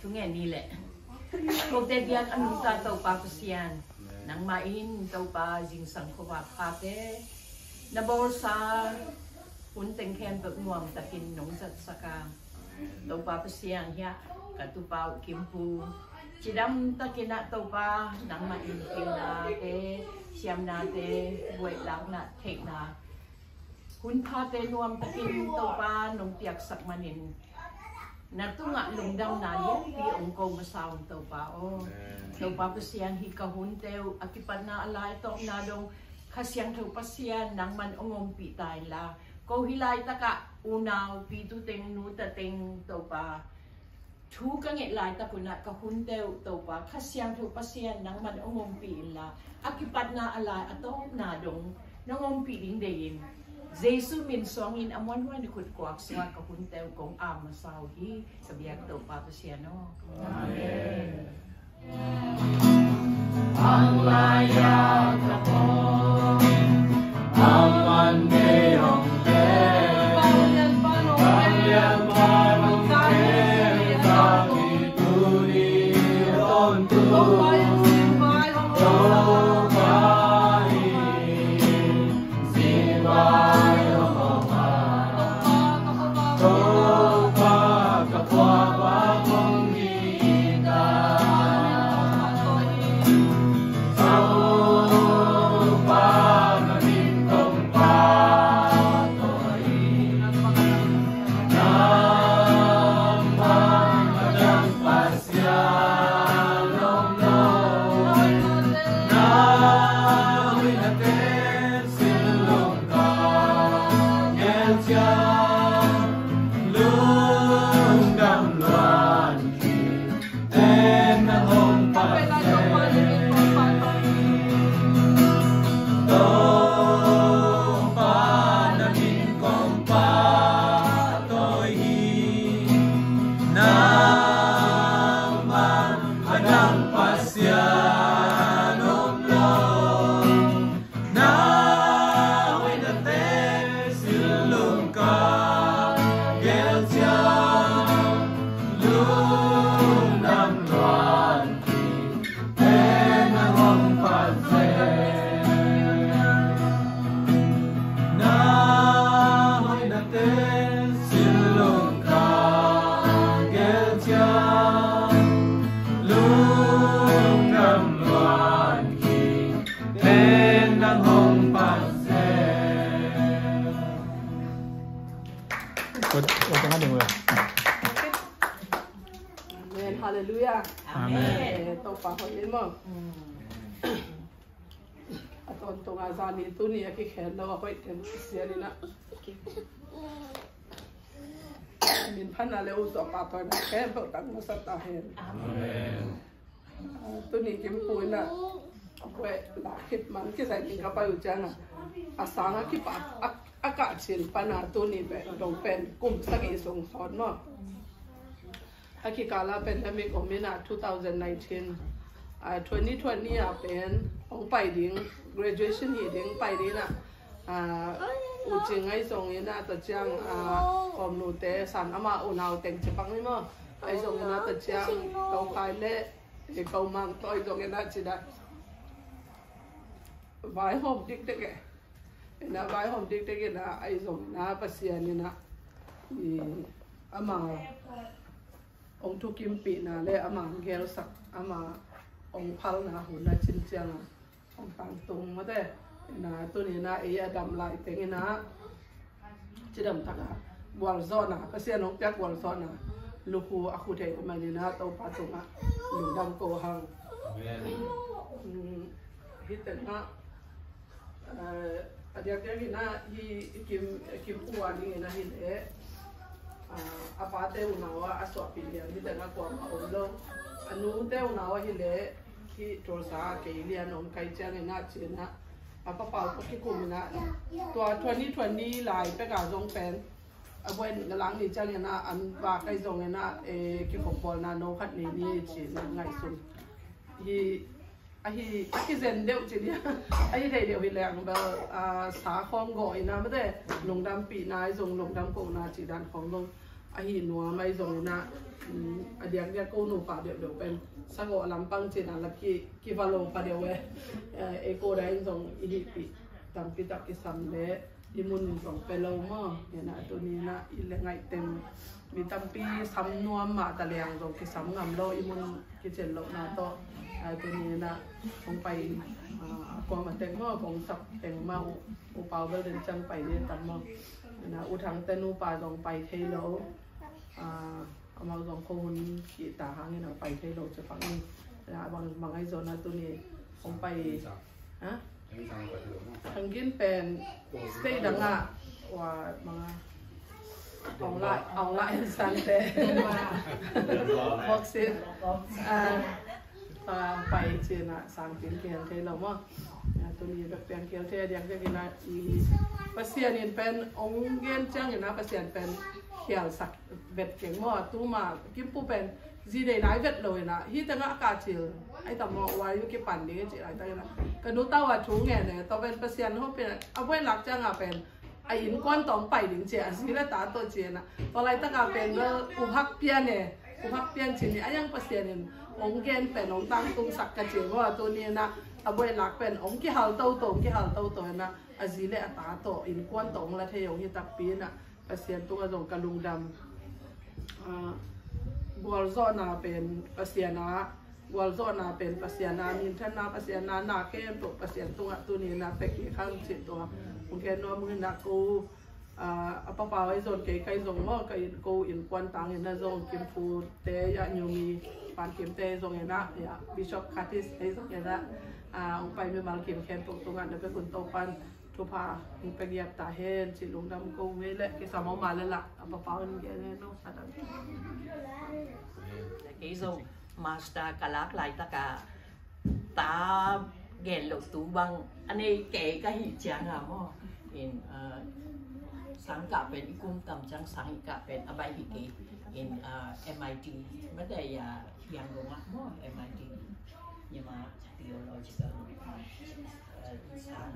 chúng nghe đi lệ cô tê biếc anh chúng ta Topa pasian nang main Topa jing sang khoa pa te na bol sa hun teng khen bậc nguồn takin nong sat saka Topa pasian ya cả tu pau kim pu chỉ đâm takina Topa nang main kiangah te siam na te buat lang na thei na hun pa te nuam takin Topa nong tiak sak manin na tunga lungdam na yan pi ong ko masawang Topa o Topa pasian hi kahun teu akipat na alay to na dong kasyang Topa sian nang man ongom pi tay la ko hilay taka unaw pi tu teng nu ta teng Topa thu ka nge lai ta kuna kahun teu Topa kasyang Topa sian nang man ongom pi la akipat na alay atong na dong nongom pi ding dein Jesu min songin amon wan kut kuak swa kahun teu kong am masaw hi sabiak Topa pasian no. Amen. Ang laya kapo ang mandeyong te Pangyan panong te Takituni ontu Hallelujah. Amen. Topa hoy mo. Aton tung azani tu ni aki khen lo hoy ten sia ni na. Min phan ale u so pa toy na khen bo tang ma sa ta hen. Amen. Tu ni kim pu na. We la khit man ki sai tin ka pa u chang na. Asanga ki pa aka chin pana tu ni be dong pen kum sa ki song son mo. Akikala pandemic omina 2019 2020 pen ong pai ding graduation hi ding pai di na u ching ai song ina ta chang om nu te san ama unaw teng chepang ni mo ai song ina ta chang kau kai le e kau mang toi dong ina chida vai hom dik te ke ina vai hom dik te ke na ai song na pasian ni na ama ông thu kim pi na le ama gel sak ama ông phal na hu na chin chang ông tang tung ma de na tu ni na e adam lai te na chidam taka wal zona ka se nong pyak wal zona luhu aku the ma ni na Topa tunga lungdam ko hang hiten na adiak dia na hi kim puani na hi le apate unawa aswa pilian di tengah kuam aulo anu te unawa hile ki torsa ke ilian om kai chang na china apa pau ko ki kumina to 2020 lai pe ka jong pen abwen ngalang ni chang na an ba kai jong na e ki bawlna na no khat ni ni chi na ngai sun hi ahi zen deu chi dia ahi dei deu hi lang ba sa khom goi na ma de lungdam pi na jong lungdam ko na chi dan khom long hi nuam mai zong na adiak dia ko nu pa de pen sago lampang china la ki valo pa de we e ko dai zong i pi tam pi tak ki sam le imun zong pelo mo yana to ni na ile ngai tem mi tam pi sam nuam ma ta liang zong ki sam ngam lo imun ki chen lo na to to ni na kong pai ko ma teng mo kong sap teng ma u pau bel den chang pai ni tam mo na u thang tenu pa zong pai thei lo mà dòng khôn chị tả hàng như nào phải thay đổi cho phẳng đi là bằng ai rồi là tôi này không phải hả thằng kiến pen stay đằng ạ và mà ông lại sang thế hoặc xin và phải chỉ là sang tiếng kia thế nào mà tôi này được tiếng kia thế tiếng cái là pasien in pen ông gen chăng như nào pasien pen khial sak vet keng mo tu ma kim pu pen ji dei nai vet loi na hi ta nga ka chil ai ta mo wa yu ki pan ni chi ai ta na ka nu ta wa chu nge ne to ven pasien ho pen a wen lak cha nga pen ai in kon tong pai ding che a si la ta to che na to lai ta ka pen go u hak pian ne u hak pian chi ni ayang pasien in ong gen pen ong tang tung sak ka che mo to ni na a wen lak pen ong ki hal to na a ji le a ta to in kon tong la the yong hi tak pi na pasien tu azong ka lungdam gwalzo na pen pasiana gwalzo na pen pasiana min than na pasiana na ke to pasien tu ni na pe ki khang chi to mungkin no mungkin na ko apa pa ai zon ke kai zong mo kai ko in kwan tang in na zong kim fu te ya nyumi pan kim te zong na ya bishop khatis ai zong na pai me mal kim khen to ngan na pe kun Topan Topa yung pagyap tahen si lungdam ko wele kisa mo malala ang papawan gene no sadam cái dòng master kalak lại ta cả ta ghen lộc tú băng anh ấy kể cái hiện trạng à mo in sáng cả bên cung tầm trăng sáng cả bên abai hiki in MIT mới đây hiang gồm mo MIT nhưng mà theological sáng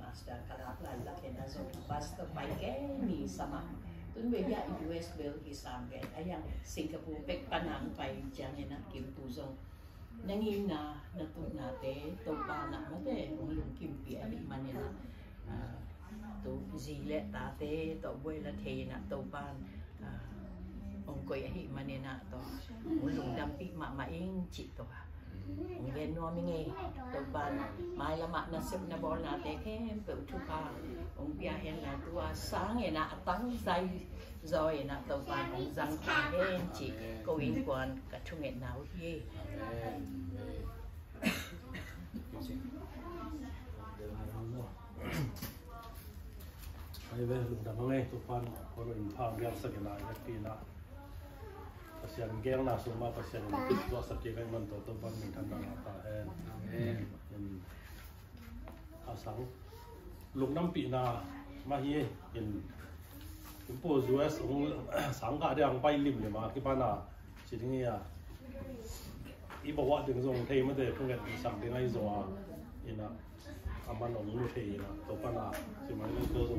master kalak lại là cái nào rồi pastor bài cái mi sama tuân về ya US bel kisam cái ayang Singapore pek panang pai jangan nak kim tu zong nangin na natung nate Topa na mate ulung kim pi ali manila tu zile tate to boy la thei na Topan ông coi hi manina to ulung dampi ma maing chi to ông gen no mi nge Topan mai la mak nasib na bawlna te kem pe Topa ông bia hen na tua sáng ngày na tăng dây rồi na Topan ông răng thang hen chỉ cô in quan cả chung ngày nào ye ai về lungdam ngai Topan ko in phang yang sa gela ya pina pasian geng na suma pasian pit to sa ke kai man to Topan min than na ta hen amen asang lungdam pi na ma hi in po US ong sang ka dang pai lim le ma ki pa na chi ding ya i bo wa ding zong thei ma de phung ga sang ding ai zo a ina aman ong lu thei na Topan na chi ma ni to zo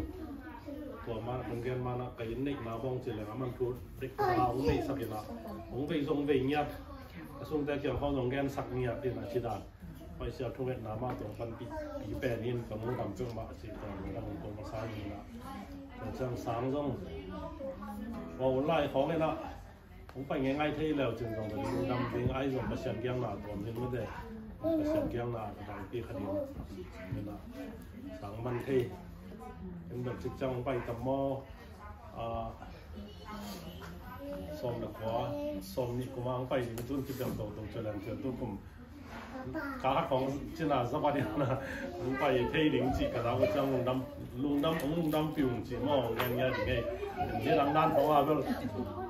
to ma phung gen ma na kai nei ma bong chi le aman thu dik na ong nei sa ke na ong vei zong vei nya sung ta kyang ho zong gen sak nya pi na chi dan pai sia thu vet na ma to pan pi pe nin ka mu dam chung ma chi to na ong ko ma sa ni na chẳng sáng rong vào lại khó cái nọ cũng phải nghe ngay thấy lều chừng rong cái năm tiếng ai rồi mà xem kiang nào còn thêm vấn đề xem kiang nào cái kia khẩn nên là sáng ban thi em được trực trong bay tầm mò xóm được quá xóm nhị của mang bay thì tôi chỉ được tổ chức làm chuyện tôi cũng cáของtrên là do bao nhiêu là cũng phải thay đỉnh chỉ cả đó trong lungdam biểu chỉ mò nghe thì nghe như đang đan pháo à rồi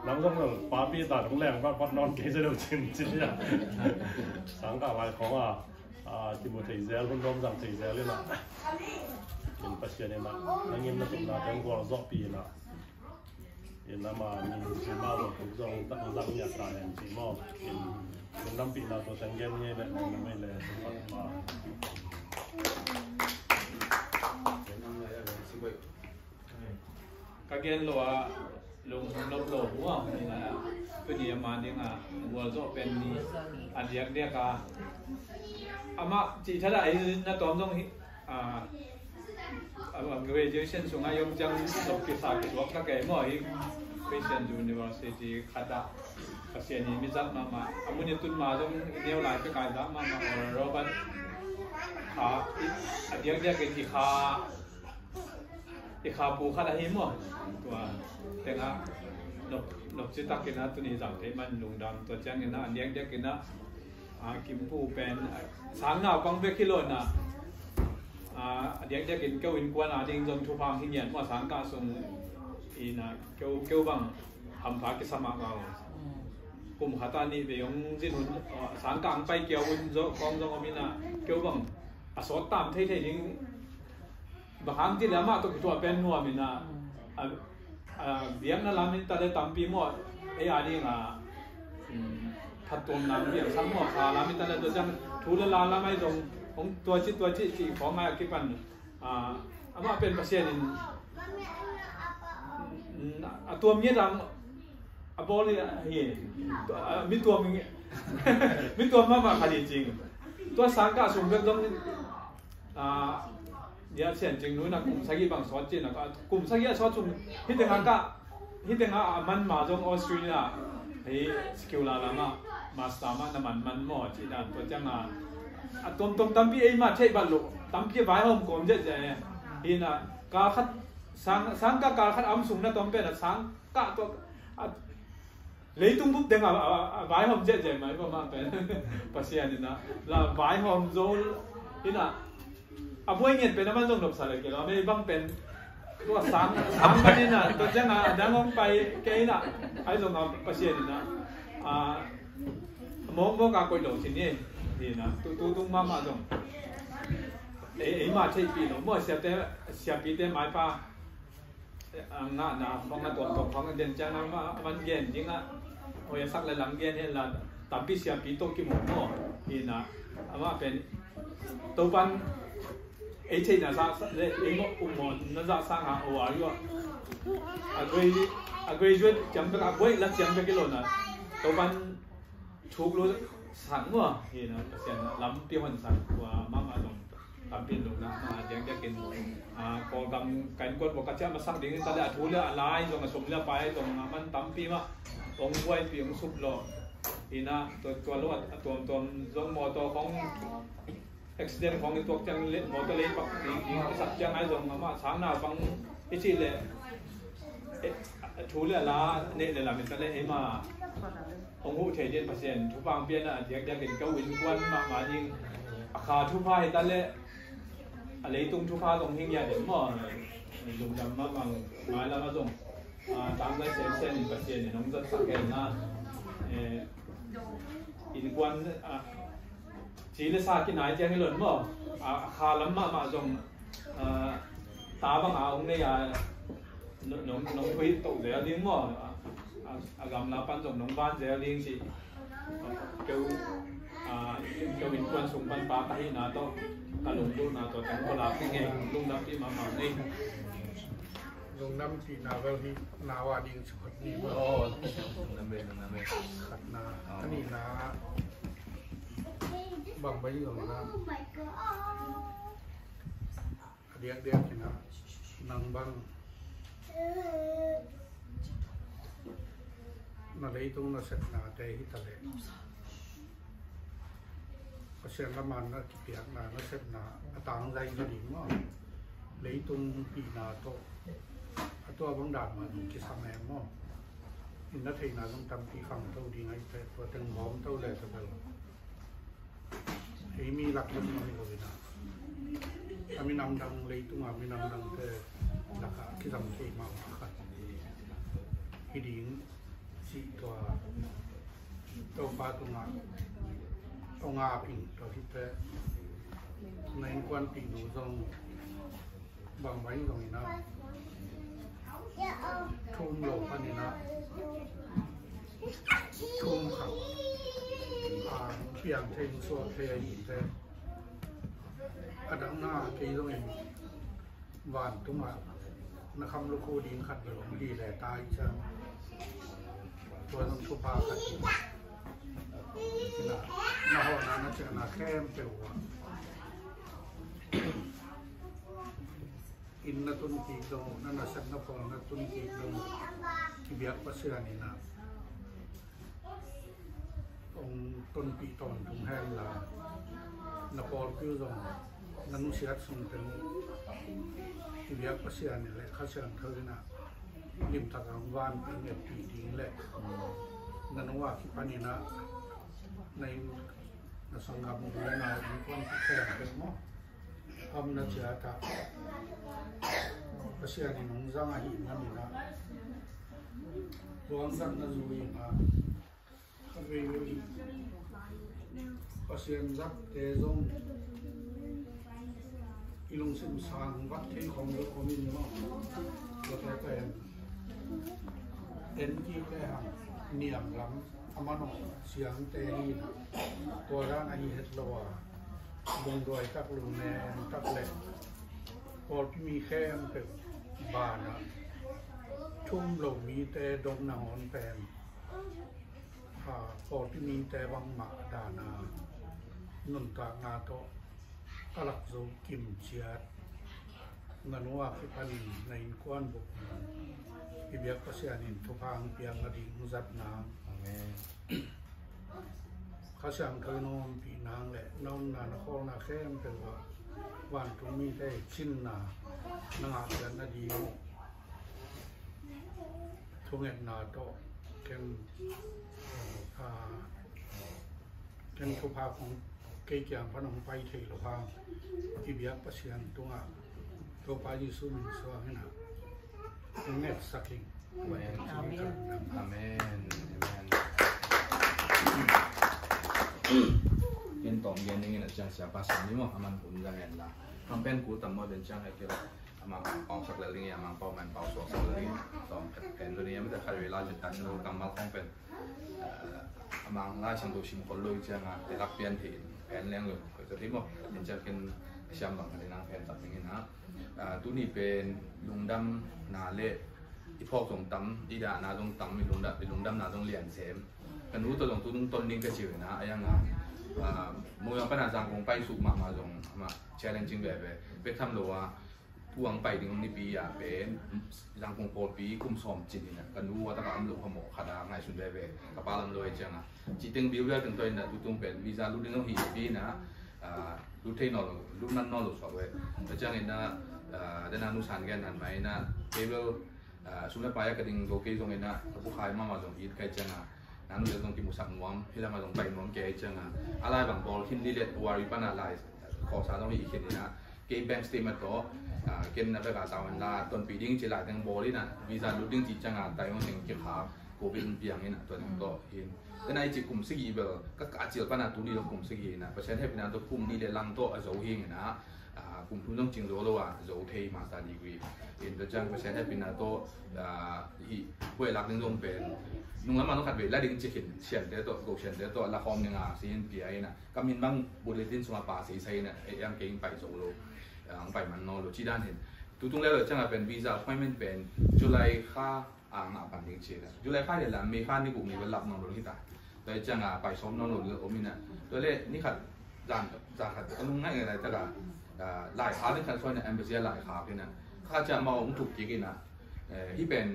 đang trong rồi phá bia đạn cũng lẹng bắt non kế sẽ đầu chín nha sáng cả lại khó chỉ một thầy giáo luôn đông rằng thầy giáo lên là nhìn phát hiện này mà anh em nó cũng là trong quả rõ bì là hiện là mà nhìn chỉ mau một cũng dòng tận răng nhạt cả chỉ mò lungdam pi na to tanggen nye le me le ma ka gen lo a lùng nộp lỗ đúng không thì là cái gì mà tiếng à vừa rõ bên đi anh điếc điếc à mà chỉ thấy là nó tóm trong graduation xuống ai ông chẳng nộp cái sao cái work cái mọi Christian University khada pasien ni mi zat mà amun tun ma trong nêu lại cái giá mà Robert khá điếc điếc cái khá pu khá là hiếm rồi tua tiếng à nộp chỉ tắc cái na tu ni giảm thế mình lungdam tua chẳng cái na điếc điếc cái na kim pu pen sáng nào quăng về kilo na điếc điếc cái câu in quan điếc trong thu phang hình nhận mà sáng cả sung in câu bằng hầm phá cái sa mạc vào cùng hạt tani về ông diễn huấn sáng cả bay kéo in rồi con trong mình là câu bằng số tạm thấy những bà hàng chỉ là mà tôi chụp pen mua mình việc nó làm mình ta để tạm pi mua ai đi thật tuần làm việc sáng mua khá làm mình ta để tôi chẳng thu là làm ai dùng ông tua chỉ có ngay cái phần mà bên bác sĩ tua miết rằng bố đi hiện miết tua mình miết tua mà khai chính tua sáng cả sung việc trong dia chen ching nu na kum sagi bang so chin na kum sagi so chung hiteng man ma jong Australia hi skill la ma master ma na man mo chi dan to chang tom tampi ei ma thei ba lo tampi vai hom kom je je hi na ka khat sang ka khat am sung na tom pe na sang ka to lấy tung bút đừng vái hòm chết vậy mấy mà pe pasien ni na là vái hòm rồi hi na bôi nghiền pe na man jong nộp sài cái đó mấy băng penตัวsángไปนี่นะตัวจังดังงไปเกยนะไอ้ตรงนั้นประเทศนี่นะมองกากอยหลงที่นี่นี่นะตุ้งมาตรงมาใช่ปีหนูเมื่อเสียปีเต็มไม้ป้าน่ะของตัวของเด่นจังนะมันเย็นจริงอ่ะโอ้ยสักเลยหลังเย็นนี่ละตับปีเสียปีโตกี่โมงเนาะนี่นะว่าเป็นตัวปันที่น่ะซะเลยอุโมงค์น่ะซะสร้างหา ORU graduate จำเป็นอ่ะบ่อยละจำเป็นกิโลน่ะตัวมันถูกรู้สั่งว่าเห็นนะเสียงล้ำเปี้ยนสั่งว่ามาลงตามเป็นลงนะมาเดี๋ยวจะกินพอกำกันกดบอกกระเจ้ามาสั่งดิ้งตะเลยถูเรืออะไรตรงมาสมเรือไปตรงมันตามปีมาตรงไว้ปีของสุบหล่ออีน่ะตัวรถตัวจงมอตัวของaccident ของตัวจังเล็กมอเตอร์เล็กปักอีสัตว์จังไอ้ตรงมาช้างหน้าฟังไอ้ที่เลยถูเรือละเนี่ยเลยละมันตะเลยมาองค์ผู้เทเจนเปอร์เซ็นต์ทุกบางเปลี่ยนเด็กเป็นเก้าวินกวนมายิงขาทุกผ้าให้ตันเละอะไรตรงทุกผ้าตรงหิ้งยาเดี๋ยวมั่วลงจำมาบางไม้แล้วมาส่งตามได้เส้นเปอร์เซ็นต์น้องจะสังเกตนะอินกวนจีเลสากินไหนแจ้งให้หล่นมั่วขาล้ำมาส่งตาบางองค์เนี่ยน้องคุยตกเดี๋ยวดิ้งมั่วgam la pan jong nong ban je ling si kêu bình quân sung ban pa kai na to ka lung du na to tang ko la pi nge lungdam pi ma ni lungdam pi na wel hi na wa ding chot ni lungdam be khat na ani na bang bai yong na diak na nang bang nó lấy tung nó sệt nà đây hít thở lên, có xem là màn nó chỉ biết là nó sệt nà tăng dây nó điểm mà lấy tung bị nà to bóng đàn mà chỉ sang em mà thì nó thấy là trong tâm thì không đâu đi ngay phải và từng bóm đâu để cho được, thì mi lạc luôn mà rồi nè, mi nằm đồng lấy tung mà mi nằm đồng thế là cái dòng chảy màu khác, khi điểm si Topa tung pin to hite nain quan pin du dong bang bánh dong ina thum lo pan ina thum khang piang theng so the hite adang na ke dong in van tung na kham lu ko din khat lo di le tai cha ตัวน้องทุพาขัดนะมาหอนานะเจ้านาแค่เปลวอินนัตุนกีดงนั่นน่ะสักนับพอนัตุนกีดงที่เบียกภาษานี่นะองต้นปีตอนทุ่งแห้งลานปอลพิวดงนันุเสียส่งเป็นที่เบียกภาษานี่แหละข้าเชิญเธอนะริมทางวานเป็นแบบปีทิ้งแหละนันว่าที่ปานีนะในสังกัดมุขนามีคนที่แข่งเป็นมั้งทำนักเสียตาภาษานี่น้องจังอาหินนั่นนะรวมกันนั่นรู้ยังอ่ะเขาไปภาษาจักเตจงอีลงสิมสางวัดเทของเรื่องของมินมั้งเราแต่แต่เอ็นที่แค่หางเนียมล้ำอามันเสียงเตลีนตัวร่างไอเฮตโลวลงโดยตักลุงแนนตักเล็กพอที่มีแค่เป็นบานนะชุ่มลงมีแต่ดงนางหอนแปนพอที่มีแต่วังหมาดานานุนตางาโตกลักโซกิมเชียดนันว่าที่พันในกวนบุกที่เบียกภาษานินทุพังเปียงอดีมุจัดน้ำข้าสั่งเธอนอนปีนางแหละน้องนานาข้อนาแค่เป็นว่าวันตรงนี้ได้ชิ้นนานางอาเดียนนาดีทุกเงินนาโตเก่งทุพาของเกี่ยงพนมไปเทลพาที่เบียกภาษานินตัวตัวไปยิสุมิสวาหินะเน็ตสักลิงอาเมนอาเมนเย็นต่อเย็นนี่นะจังเสียภาษานี่มั้งมันอุ่นจังเห็นละทำเป็นกูตั้งมาเป็นจังให้เกี่ยวมันออกสักเรื่องมันเป่ามันเป่าสวสักเรื่องต่อเป็นตัวนี้ไม่ได้ใครเวลาจะตัดนูกำมาของเป็นมันไล่ช่างตัวชิมคนลุยจังอ่ะแต่รับเปลี่ยนถิ่นแผนเลี้ยงเลยก็ที่มั้งเห็นจะเป็นเชื่อมต่อกันในนางแผนตัดอย่างนี้นะตัวนี้เป็นลุงดำนาเล่ที่พ่อส่งตั้มอีดานาตรงตั้มมีลุงดำนาตรงเลียนเสมกันรู้ตัวตรงตัวต้นนิ่งก็เฉยนะอย่างนั้นมวยปัญหาสังคมไปสู่มาตรงมา challenging แบบเป็นทำโลว่าผู้วังไปถึงในปีเป็นสังคมโคตรปีคุ้มซ้อมจิตเนี่ยกันรู้ว่าตะการหลวงพ่อหมอขดาง่ายสุดแบบกับปาลังเลยจังอ่ะจิตตึงบิวเรื่องตัวเนี่ยตุ้งเป็นวีซ่ารู้ดึงต้องหีปีนะรู้เทนอลรู้นั่นนอลสอบเว้ยแต่จังเห็นนะเดินนุสันกันนั่นไหมนะเทเบิลสุนัขไปก็ดึงโลเคชั่นเห็นนะผู้ขายมาตรงอีทใกล้จังอ่ะนั่นเราต้องกินมุสังนวมที่เรามาต้องไปนวมแก่จังอ่ะอะไรบางบอลที่นี่เรียกวาริปันอะไรขอสารต้องมีอีกทีนะเกมแบงค์สเตมต์ต่อเกมนับไปกับตาวันละต้นปีดิ้งจะหลายตั้งบอลนี่นะวีซ่าลุ้ดิ้งจีจังอ่ะแต่ยังเสียงเก็บขาโควิดเปียงนี่นะตัวนึงก็เห็นแต่ในจีกลุ่มสิกีเบลก็กาจิลปันตัวนี้เรากลุ่มสิกีนะเพราะฉะนั้นให้เป็นตัวกลุ่มนี้เลยลังโตอาโจหิงนะกลุ่มทุนต้องจริงรู้แล้วว่าโจเทย์มาสเตอร์ดีกรีเห็นแต่จังเพราะฉะนั้นให้เป็นตัวเวลาดึงลงเป็นนุ่งแล้วมันต้องขัดเวลาดึงจะเห็นเฉียนเดี๋ยวตัวโกเฉียนเดี๋ยวตัวละครยังอ่ะซีนเปียนะก็มีบางบุลเลตินสมาปาสีใส่เนี่ยยังเก่งไปโจโลไปมันนอโลที่ด้านเห็นตัวตรงแล้วจังเป็นวีซ่าพอยต์เป็นจุลัยค่ามาปันดิ้งเชียร์จุลัยค่าเดี๋ยวละมีค่านี่กลุ่มนี้เป็นหลับนอนโดนที่ตาโดยจังไปซ้อมนอนโดนเลยโอมินะตัวเล่นี่ขัดจานขัดก็นุ่งง่ายอะไรแต่ละหลายขาที่ขัดช่วยในแอมเบซีหลายขาที่นั่นข้าจะมาอุ้งถูกกี่กินนะที่เป็น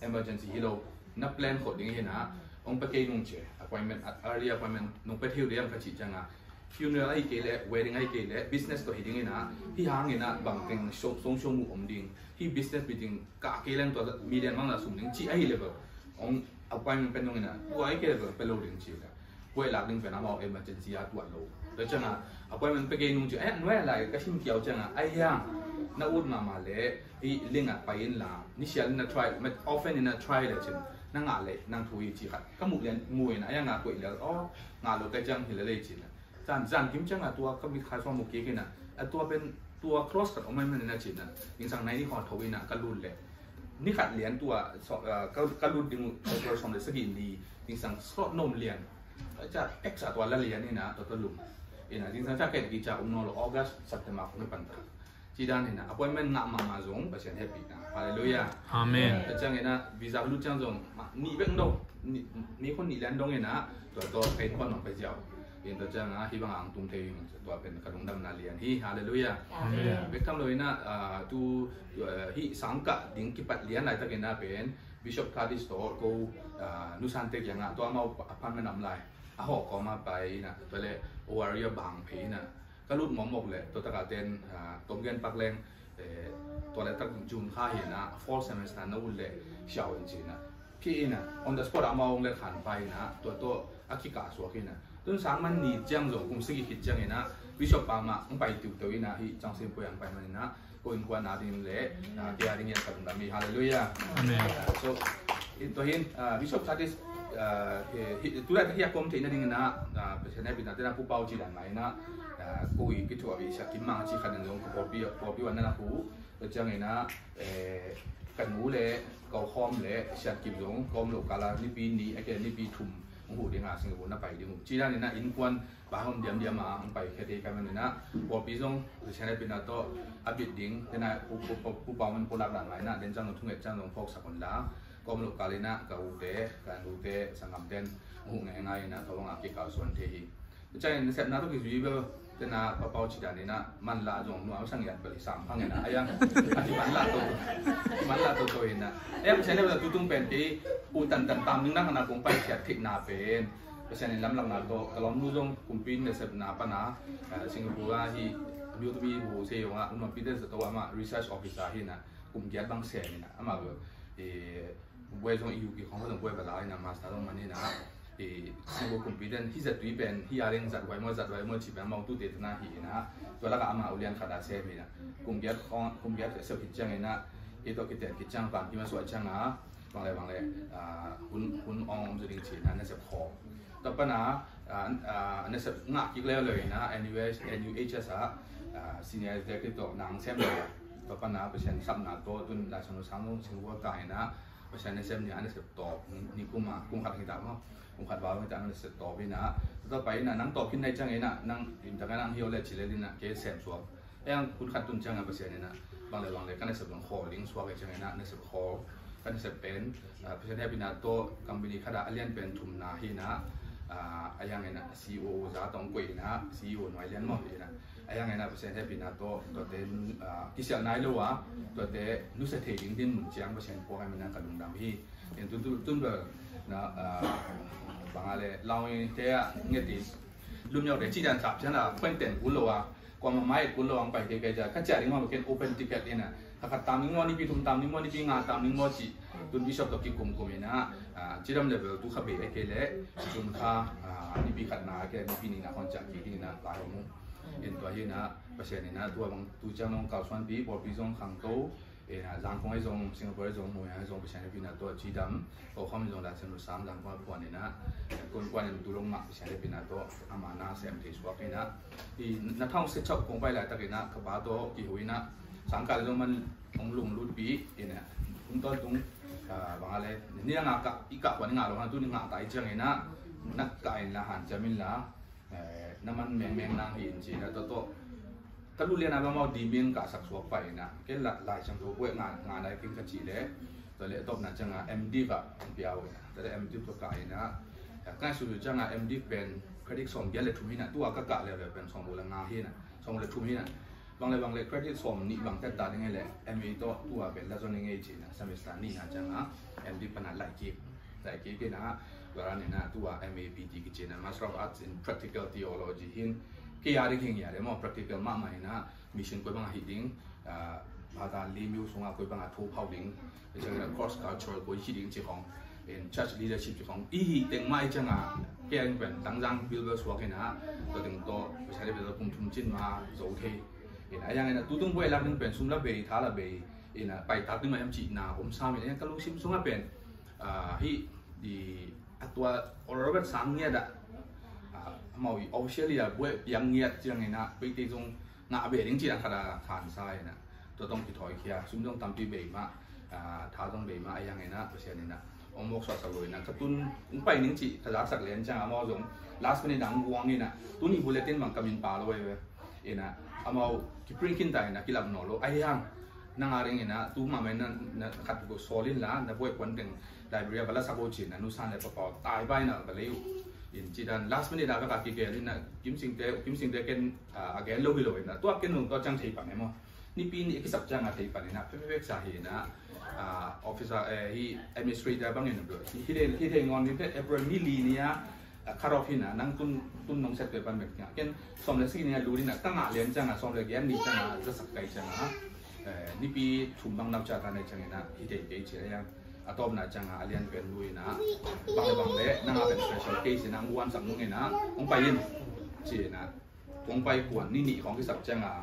emergency ที่เรานับแปลนขดอย่างนี้นะองค์ประเกยนุ่งเฉย appointment early appointment นุ่งไปเที่ยวเรียนขจิจังอ่ะ funeral ไอ้เกล้ wedding ไอ้เกล้ business ก็เห็นอย่างนี้นะที่หางนี่นะบางทีส่งมุอมดิ่งที่ business ไปถึงกะเกล้ตัวมีเรียนมั่งละสุ่มดิ่งจีไอ้เลเวลอง appointment เป็นตรงนี้นะตัวไอ้เกล้เป็นโลดิ่งจีเลยเวลาดิ่งเป็นน้ำเอา emergency ตัวโลแล้วจังอ่ะ appointment ไปเกยนุ่งเฉยนั่นอะไรก็ชิมเกี่ยวจังอ่ะไอ้ยังน่าอุดมาเลยที่ลิงอ่ะไปอินลานี่เชียร์น่า try มัน often น่า try เลยจังนั่งอะไรนั่งทุยจีขัดก็มุกเรียนมวยนะยังงานกุยแล้วอ๋องานเราแต่จังเห็นเลยจีนะจานกิมจังอ่ะตัวก็มีคล้ายๆมุกเกี่ยนะตัวเป็นตัว cross กับออกมาเป็นน่าจีนะยิ่งสั่งไหนที่ขอทวินะก็รุนเลยนี่ขัดเรียนตัวก็รุนดึงตัวสมเด็จสกินดียิ่งสั่งสอดนมเรียนจะ extra ตัวละเรียนนี่นะตัวลุมนะยิ่งสั่งจะเกิดกิจกรรมนอร์ออกัสสัปดาห์มาคงไม่ปันตา จีด้านนี่นะ appointment งะมาจงประเทศแฮปปี้นะฮาเลลูยาอาเมนจังเงี้ยนะวีซ่าลุจังจงนี่เป็นดงนี่คนนี่แลนดงเงี้ยนะตัวเป็นคนของไปเจ้าเห็นตัวจังนะที่บางอ่างตุงเทยตัวเป็นกระดงดำนาเลียนที่ฮาเลลูยาเวกทำเลยนะตูที่สังกัดดิ้งกิปัดเลียนอะไรตะเกียนนะเป็นบิชอปคาร์ดิสโตกูนุสันเตกอย่างนะตัวมาอพาร์ตเมนต์นำลายหอกก็มาไปนะตัวเลยORUบางพีนะก็รุดหมอหมกเลยตัวตะการเต้นต้มเงินปักแรงตัวอะไรตั้งจูนค่าเห็นนะ fall semester นั่นเลยเช้าจริงๆนะพี่นะ on the spot เอามาองเลยขันไปนะตัวอาคิกาสวกินะต้นสางมันนี่จังจงกุมสกิคิดจังเห็นนะวิชอปามาไปติวตัวนะที่จังเสียงไปยังไปมันนะก็อินกว่านาดินเลยเกี่ยริ่งยังกันนะมีฮาเลลูยาอาเมน so ตัวเห็นวิชอปชาติตัวแรกที่อยากคมที่นั่นเองนะเพราะฉะนั้นเป็นนั่นผู้เป่าจีดันไหมนะกูอีกที่ตัววิชากิมมังจีขันนึงก็พอปีวันนั้นนะกูตัวจังเองนะกันหมูเลยก็คอมเลยเสียกิมลงคอมโลกาลานี่ปีนี้ไอ้แกนี่ปีทุ่มหูเดียงสิงคโปร์น่ะไปดิหูจีด้านนี้นะอินควันบ้านเดียมมาไปแค่เดียกันมันนะพอปีจงเพราะฉะนั้นเป็นนั่นตัวอัปเดตดิ้งแต่นะผู้เป่ามันโปรดักต์หลายนะเดินจังลงทุ่งเอ็ดจังลงพกสักคนละก็มลุกกาลินะกับอุเตการอุเตสังคมเด่นหูง่ายๆนะเขาลงอาเกกาส่วนเทียใจในเซตนั้นทุกทีวีเบอร์แต่นะพอเป่าจีดานี่นะมันละจงนัวสังเกตบริษัทพังเงินนะไอ้ยังที่มันละตัวเองนะเพราะฉะนั้นเราตุ้งเป็นที่อุตันตามนึงนั่งนะคงไปแค่ทิกนาเป็นเพราะฉะนั้นลำนาก็ตลอดนู้จงคุมปีนในเซตนาปนะสิงคโปร์ที่บิวต์บีบูเซียงอ่ะมันปีนในเซตตัวมา research officer ที่นะคุมเกียรติบางเสียนี่นะมาก็เวทของEUกี่ของเขาต้องเวทแบบไรนะมาสตาร์ทมันนี่นะสิ่งที่ผมพิจารณาที่จะตุยเป็นที่อาเรื่องจัดไว้เมื่อชีวิตมองตู้เด็ดนาทีนะตัวละก็อามาอุเลียนขาดเสียไปนะกลุ่มเกียรติเสียผิดจังเลยนะตัวกิจจังการที่มาสวยจังนะบางเลยคุณองจะดึงฉีดนะนั่นเสียพอต่อไปนะนั่นเสียงักอีกแล้วเลยนะ NUHS senior executive นางเสียเลยต่อไปนะเป็นเช่นสัมนาโตตุนราชนุสังนุ่งสิงคโปร์ไทยนะเพราะฉะนั้นเส้นนี้อันนี้เสพต่อนี่กุมขัดหินดำเนาะกุมขัดวาวหินดำอันนี้เสพต่อไปนะต่อไปนะนั่งต่อขึ้นในจังไงนะนั่งจากนั้นนั่งเฮียวเลยชิลเลยนะเกสเสพสวบยังคุณขัดตุนจังอ่ะเปอร์เซ็นต์นี่นะบางเลยกันในเสพหลงคอลิงสวบไปจังไงนะในเสพคอกันในเสพเป็นเพราะฉะนั้นเป็นนะตัวกัมพูชีขดาเลียนเป็นทุมนาฮีนะยังไงนะ CEO จะต้องกุยนะ CEO หน่วยเลียนหมดเลยนะยังไงนะเพราะฉะนั้นเป็นนะตัวเด่นกิจการนายรู้ว่าตัวเด่นนุสเทลิงดินเจียงเพราะฉะนั้นพวกให้มันนั่งกันลงดำที่เห็นตุ้นแบบนะบางอะไรเราเองที่เงี้ยตีรุ่นยาวเด็กที่จะจับฉันละเพื่อนเต้นกุลว่าความหมายกุลว่าไปเกย์จะขั้นจ่ายนี่มันเป็น open ticket นี่นะถ้าตามนี่มันนี่ปีทุ่มตามนี่มันนี่ปีงาตามนี่มันจีตุนบิชอปตะกี้กุมนะจีดำเลเวลตุขบเบะเกย์ตุนข้านี่ปีขัดนาเกย์นี่ปีนี่นะคนจากที่นี่นะหลายมุมเห็นตัวนี้นะเพราะฉะนั้นนะตัวบางตัวเจ้าน้องเก่าส่วนปีพอปีจงขังโตจางคงไอ้จงสิงคโปร์ไอ้จงมวยไอ้จงเพราะฉะนั้นปีนั้นตัวจีดำก็ข้อมีจงได้เส้นสามจางคงกวนนี่นะกวนนี่ดูลงมาเพราะฉะนั้นปีนั้นตัวอามานาเสียมที่สวบนี่นะนักท่องเที่ยวคงไปหลายตะกี้นะกบ้าตัวกี่หุยนะสังกัดจงมันองลุงรุ่นปีเนี่ยต้นบางอะไรนี่งากะอีกะวันงาลงนะตัวนี่งาตายจังไงนะนักกายละหันจะมินละน้ำมันแมงนางหินจีนะตัวถ้ารู้เรียนอะไรมาดีเมียงกับสักสวบไปนะแค่หลายช่างตัวเว้ยงานอะไรกินกันจีเลยตัวเล็กตบนั่นจังอ่ะ MD แบบเปียวแต่ได้ MD ตัวกายนะใกล้สุดจังอ่ะ MD เป็นเครดิตส่งเยอะเลยทุ่มหินนะตัวก็กะเลยเป็นส่งโบราณงาหินนะส่งเลยทุ่มหินนะบางเลยเครดิตส่งนี่บางแต่ตัดยังไงเลย MA ตัวเป็นแล้วจนยังไงจีนะสมัยสถานีนะจังอ่ะ MD เป็นอะไรกี่นะเวลาเนี่ยนะตัว MAPT กิจนะ Master of Arts in Practical Theology หินกี่ยาได้เก่งอย่างเดียวมั่ง practical มากมายนะมิชชั่นคุยบางหิดิ้งภาษาลีมิวส่งคุยบางทูเผาดิ้งเป็นเรื่อง cross cultural คุยหิดิ้งเจ้าของเป็น church leadership เจ้าของอีเต็งไม่จังอ่ะแกงเป็นตั้งจัง builder สวกันนะตัวเต็งโตไม่ใช่เป็นตัวปุ่มทุ่มจิ้นมาโจเทเห็นอะไรอย่างเงี้ยตุ้งเวลาหนึ่งเป็นซุ่มละเบย์ท้าละเบย์เห็นไปตัดขึ้นมาทำจีนาผมซ้ำอย่างเงี้ยก็ลูกชิมส่งมาเป็นที่ดีตัวออร์เรสังเงี้ยด่ะมาวิออฟฟิเชียลเลยบุ้ยยังเงียบจังไงนะไปตีตรงงาเบย์จริงๆขนาดฐานทรายนะตัวต้องติดถอยเคียซุ่มต้องทำตีเบย์มาท้าต้องเบย์มายังไงนะเปอร์เซ็นต์นี่นะองค์บอกสอดสลวยนะกระตุ้นไปจริงๆขนาดสักเหรียญจังมอจง last minute ดังวงนี่นะตัวนี้บุลเลตินมันกำมินปาเลยเว้ย ina amau ki prinkin ta ina kilab no lo ayang nangaring ina tu ma men na khat ko solin la na boy kwan deng library bala sabo chin anu san le pa tai bai na baleu in chi dan last minute da ka ki ke ni na kim sing te ken again lo bi lo na tu ken nu to chang thei pa ne mo ni pi ni ki sap chang a thei pa ne na pe sa hi na officer he administrator bang in bro hi de ngon ni te April mi li nia cut-off hina nang tun nong set ke pan mek ken som le si nia lu ni na ta nga len chang a som le gen ni chang a za sak kai chang a ni pi thum bang nau cha ta ne chang na hi de ke che ya atop na chang a alian pen lui na bang le na nga pen special case na ngwan sak nu nge na ong pai in che na ong pai kwan ni niของที่สับจังa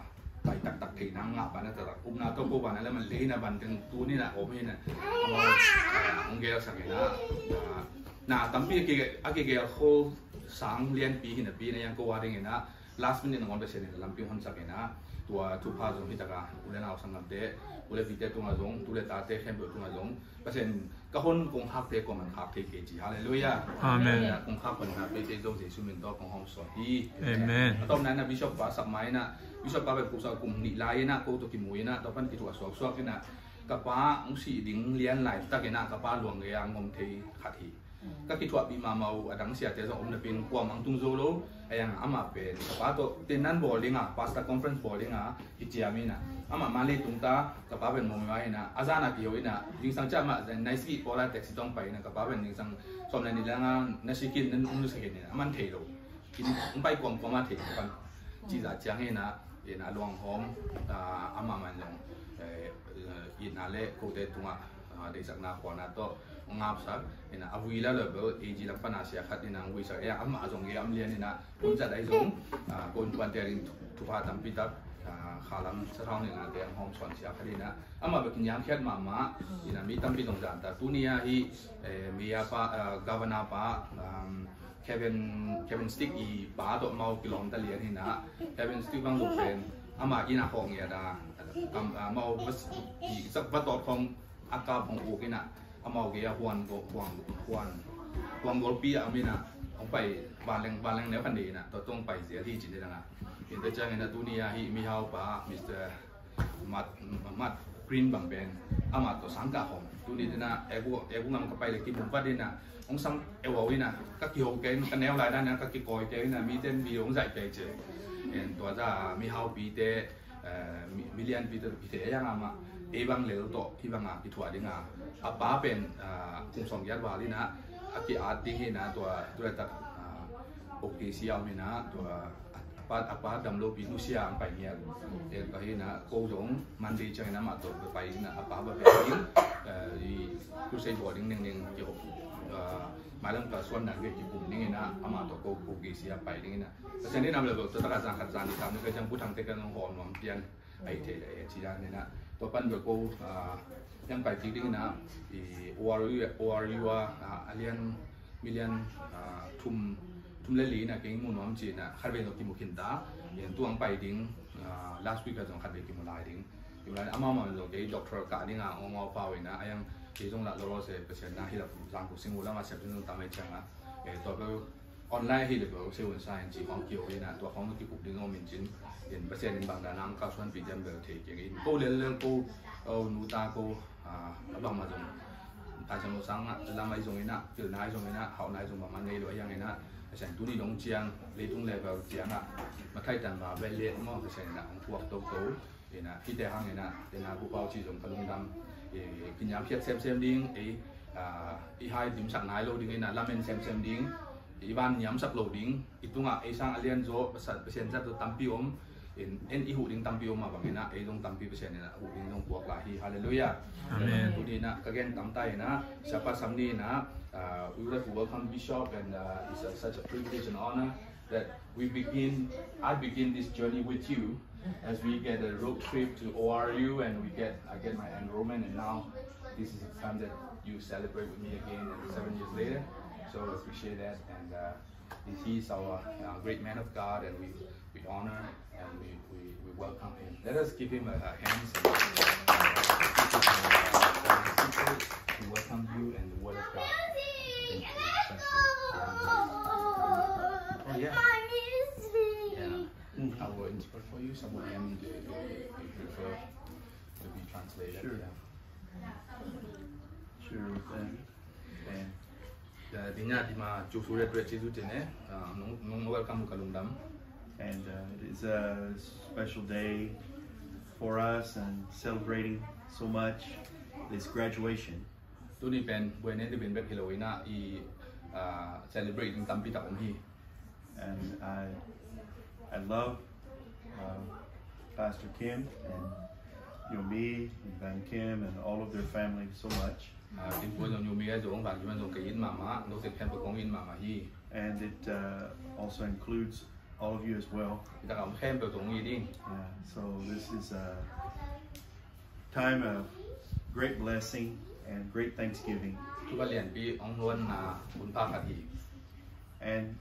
ไปตักๆที่นางงาบนะแต่ละอุ้มนาตัวกูบานแล้วมันเลยนะบันถึงตัวนี่นะโอ้ไม่นะองเกลสักนะน่ะตั้มปีเกลเขาสังเรียนปีหินปีนะยังกูว่าเรื่องนะ last minute งอนไปเสร็จเนี่ยลำปีคนสักนะตัวทุพาจงที่ตะกาอุเลนเอาสังกัดเตะอุเลวิเตะตัวมาจงตุเลตาเตะเข้มตัวมาจงเปอร์เซ็นต์ก็คนคงหักเตะก็มันหักเทเกจิฮาเลลูยาอาเมนคงหักคนหักไปเตะโดนเสียชีวิตตัวของห้องสวดที่อาเมนตอนนั้นนะบิชอปว่าสักไม้นะบิชอปว่าเป็นผู้สาวกลุ่มนิลายนะกูตัวกิมุยนะตอนนั้นกิจวัตรสวดนะกับป้าองค์สีดิ่งเลี้ยนไหลตะเกนะกับป้าหลวงเรียงงมเทขัดทีก็คิดว่าปีมาเมาดังเสียเจสองอมเป็นกวางมังตุงโซโลไอ้ยังอามาเป็นกับป้าตัวเต้นนั่นบอลลิงอ่ะพาสต้าคอนเฟอเรนซ์บอลลิงอ่ะอิจฉามีนะอามาเลตุงตากับป้าเป็นมองไว้นะอาจารย์นักเกี่ยวนะยิงสังเจ้ามาในสกีพอลาเท็กซี่ต้องไปนะกับป้าเป็นยิงสังสมในนี้แล้วนะนักสกีนั่นอุ้มสกีเนี่ยมันเทโลกินไปกวางมาเทกันจีจ่าจังเห็นนะเห็นนะลวงหอมอามามันยังอินอะไรกูเตตุงอ่ะเดี๋ยวสักนาขวานาโตงาบสักเห็นนะอวีแล้วเลยแบบเอจีลังปนาเสียขัดเห็นนะวิสัยอามาจงเกี่ยมเลี้ยนเห็นนะผมจะได้จงคนวันเดียรินทุพาตัมปิตักขาลำสะท้อนเห็นนะเดียงห้องสอนเสียขัดเห็นนะอามาแบบกินยามแค่มาเห็นนะมีตัมปิตรงจานแต่ตัวนี้ฮีมีอาปะgovernor ปะKevin Stick อีป้าตัวเมากิโลตะเลียนเห็นนะ Kevin Stick บางบุฟเฟ่อามากินอาของเงี้ยดาเมาอีสักวัดต่อของอากาศของอูกินะอามาเกี่ยหวนโกลปีอามินะเอาไปบานแรงแนวคันดีนะตัวต้องไปเสียที่จิตได้นะเห็นแต่จังเห็นนะตัวนี้ฮีมีเฮาป้ามิสเตอร์มัดกรีนบางเป็นอามาตัวสังกัดของตัวนี้นะเอกูงามกับไปเลยที่ผมว่าดีนะองสังเอววินะก็เกี่ยวกันแนวหลายด้านนะก็เกี่ยวกับนะมีเต้นมีองใส่ใจเจเห็นตัวจะมีเฮาปีเตมิเลียนปีเตยังอามาบางเลวโตที่บางอ่ะที่ถั่วดิ้งอ่ะอาป้าเป็นกลุ่มสองยัดวาลีนะอากิอาร์ดิ้งเห็นนะตัวตัดโอเคเซียวมีนะตัวอาป้าดำโลปีนุเซียไปเงี้ยเห็นก็เห็นนะโกจงมันดีจังนะมาตัวไปนะอาป้าแบบดิ้งผู้ใช้ตัวดิ้งเกี่ยวมาเรื่องกระส่วนนั้นเกี่ยวกับกลุ่มนี้นะอามาตัวโกกีเซียไปนี่นะแต่เช่นนี้นำเลยตัวตระการขัดจานที่ทำนี่ก็ยังพูดทางเทคนิคของหอมเปลี่ยนไอเทเลจีด้านนี่นะตัวปั้นแบบกูยังไปจริงๆนะORU ว่าเรียนมิเลียนทุ่มเล่นลีนะเก่งมุ่งน้อมจีนะขัดเวรตัวกิมุขินตาอย่างตัวไปดิ้ง last week ก็จะขัดเวรกิมุลายดิ้งอยู่แล้วอามามันจะเกี่ยวกับด็อกเตอร์การดิ้งอ่ะองค์ฟ้าเวนะยังที่ตรงนั้นเราเสียเปอร์เซ็นต์นะที่เราสร้างกุศลมูลมาเสียเป็นตรงตามไม่จังอ่ะตัวเราออนไลน์ที่เราเซลล์ไซน์จีของเกี่ยวนะตัวของที่ปลุกดึงเอามินจินเห็นเปอร์เซ็นต์บางด้านน้ำก้าวส่วนปีเดียมเบลเทอย่างนี้กูเรื่องกูนูตากูบางมาจงอาจจะมาสั่งอ่ะลำไอจงนี้นะเกิดนายจงนี้นะเขานายจงประมาณนี้หรือยังไงนะเช่นตัวนี้ลงเจียงเลยตรงเลเวลเจียงอ่ะมาใครแต่มาเวลเล่มั่งเช่นนะของพวกโตนะที่แต่ห้างนะแต่นะผู้เป่าชีจงกระลุงดำกินยาเพียรเซมดิ้งให้ดิมสักนายโลดิ้งนะลาเมนเซมดิ้งบ้านยำสักโลดิ้งitu nggakสร้างเลียนโซ่เปอร์เซ็นต์จะตัวตั้มปีอมหูดิ้งตั้มปีอมมาบางนะตรงตั้มปีเปอร์เซ็นต์นะหูดิ้งตรงพวกลายฮาเลลูยาตัวนี้นะก็แก่ตั้มไตนะsiapa samdiนะ we would like to welcome Bishop and it's such a privilege and honor that I begin this journey with you as we get a road trip to ORU and I get my enrollment and now this is the time that you celebrate with me again 7 years later. So I appreciate that, and he's our great man of God, and we honor and we welcome him. Let us give him a hand. We welcome you and the word of God. Thank you. Oh yeah. I will insert for you. some of them they prefer to be translated. Sure. Sure. And Di nya di ma chu su re tre chi su tin ne nong welcome ka lungdam. And it is a special day for us and celebrating so much this graduation. Tu ni pen buat ni di ben bek Halloween celebrating tampi tak hi. And I love Pastor Kim and Yomi and Van Kim and all of their family so much. Tin pun yang Yomi ada orang bagi mana kain mama, no se pen pekongin mama hi. And it also includes all of you as well. Kita kam pen pekongin ding. So this is a time of great blessing and great thanksgiving. Tu ka lian pi ong luan na kun pa ka hi. And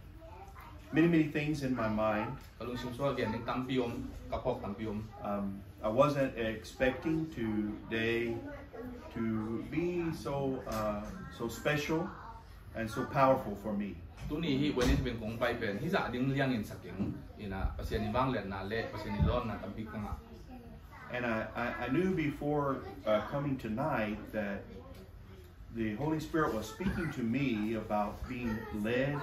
many things in my mind. Kalau sing soal lian ning tampiom, kapok tampiom. I wasn't expecting today to be so special and so powerful for me. Tu ni hi buat ni ben kong pai pen. Hi za ding liang in saking ina pasien ni bang lian na le pasien ni lon na tampi kanga. And I knew before coming tonight that the Holy Spirit was speaking to me about being led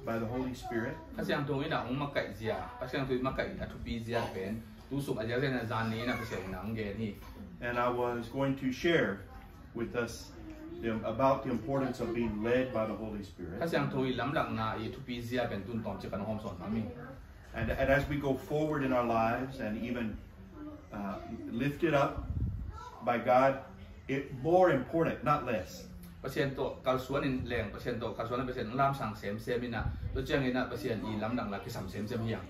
by the Holy Spirit. Pasien tu ina ong makai zia, pasien tu makai atu pi zia pen. Tu sum aja na zan ni na pasien na nge ni. And I was going to share with us about the importance of being led by the Holy Spirit. Pasien tu lam lang na i tu pi zia pen tun tong chikan hom son mami. And as we go forward in our lives and even lifted up by God, it more important, not less. Pasien tu kalsuan in leng, pasien tu kalsuan pasien lam sang sem ina. Tu jang ina pasien i lam lang la ki sam sem hiang.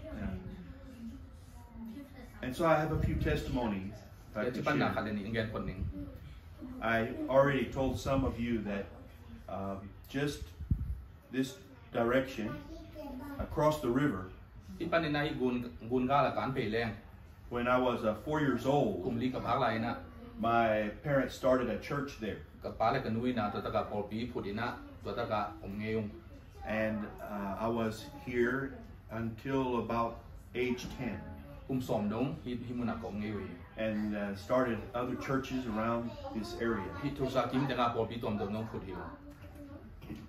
And so I have a few testimonies I can share. I already told some of you that just this direction across the river, when I was 4 years old, my parents started a church there. And I was here until about age 10. And started other churches around this area.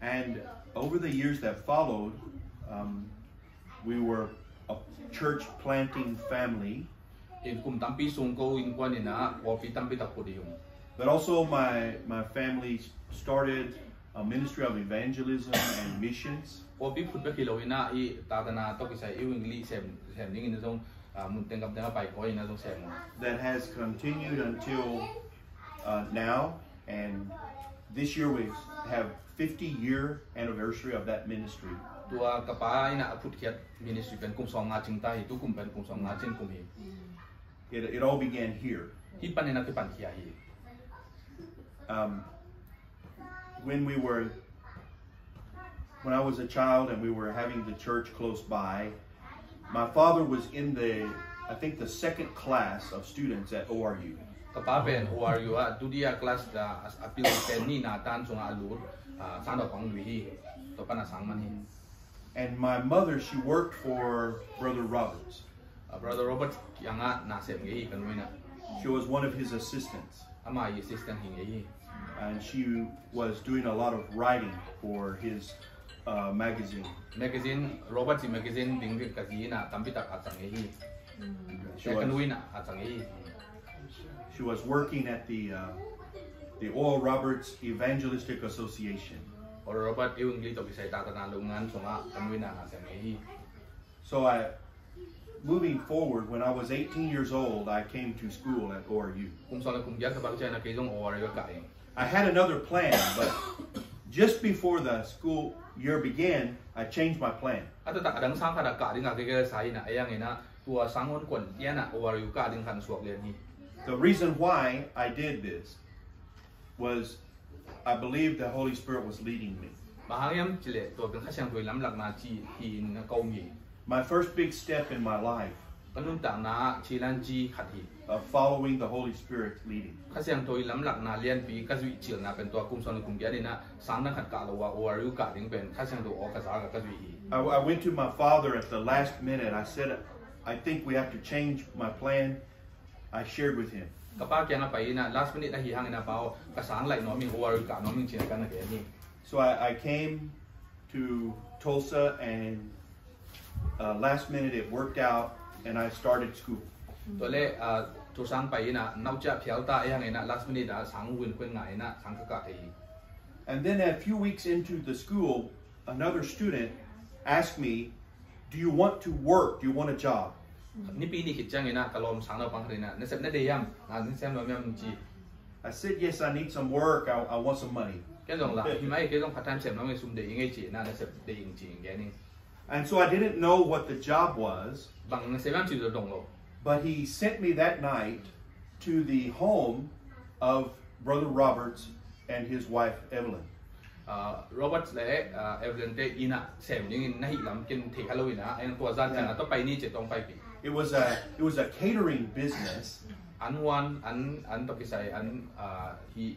And over the years that followed, we were a church planting family. But also my family started a ministry of evangelism and missions. That has continued until now, and this year we have 50-year anniversary of that ministry. It all began here. When I was a child and we were having the church close by, my father was in I think the second class of students at ORU. And my mother, she worked for Brother Roberts. Brother Robert kiangah She was one of his assistants. And she was doing a lot of writing for his magazine. Robert magazine She was working at the Oral Roberts Evangelistic Association. So moving forward, when I was 18 years old, I came to school at ORU. I had another plan, but just before the school year began, I changed my plan. The reason why I did this was I believed the Holy Spirit was leading me. My first big step in my life of following the Holy Spirit's leading. I went to my father at the last minute. I said, I think we have to change my plan. I shared with him. Kapag kiangah pa ina last minute na hihangin na pao kasang like no ming ORU ka no ming chinakan na kaya. So I came to Tulsa, and last minute it worked out, and I started school. Tole tusang pa ina naucha phialta hihangin na last minute da sang win kwen ngai na sang ka thei. And then a few weeks into the school, another student asked me, "Do you want to work? Do you want a job?" Ni pi ni khit chang ina kalom sang na pang rina na sep na deyam na ni sem lo mem ji. I said, "Yes, I need some work. I want some money." Cái dòng là khi mấy cái dòng part time xem nó mới sum để ngay chỉ na sẽ để yên chỉ cái này. And so I didn't know what the job was. Bằng sẽ làm chỉ được đồng lộ. But he sent me that night to the home of Brother Roberts and his wife Evelyn. Robert lẽ Evelyn te ina xem những này làm kinh thì Halloween á anh tua ra chẳng là tôi bay ni chỉ tông bay bị. It was a catering business. Anh tôi cái sai anh he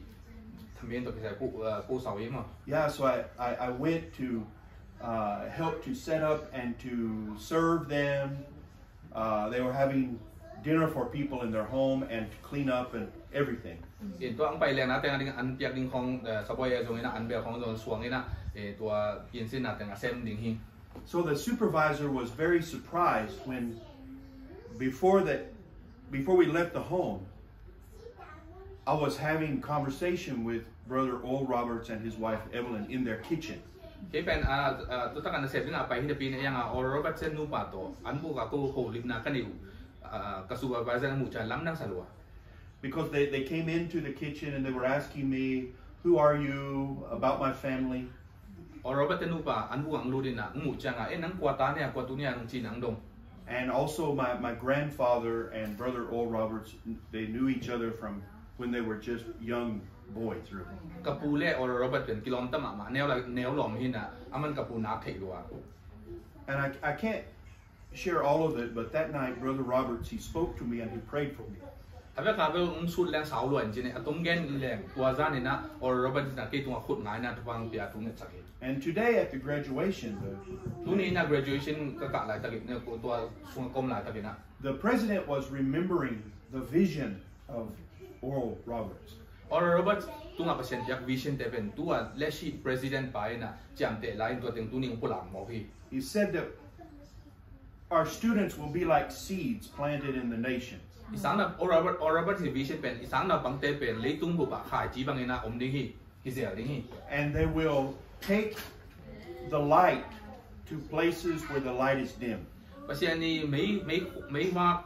Yeah, so I went to help to set up and to serve them. They were having dinner for people in their home and to clean up and everything. So the supervisor was very surprised when before we left the home, I was having conversation with Brother ORU Roberts and his wife Evelyn in their kitchen. Because they came into the kitchen and they were asking me, "Who are you? About my family?" And also my grandfather and Brother ORU Roberts, they knew each other from when they were just young boys, really. And I can't share all of it, but that night Brother Roberts, he spoke to me and he prayed for me. And today at the graduation, the president was remembering the vision of ORU Roberts. ORU Roberts tunga pasien jak vision tepen tua leshi president paina jamte lain tua teng tuning pulang mohi. He said that our students will be like seeds planted in the nations. Isang na ORU Roberts vision pen isang na bang tepen leitung bu ba khai ji bang ina om ding hi hisel ding hi. And they will take the light to places where the light is dim. Pasien ni mei wa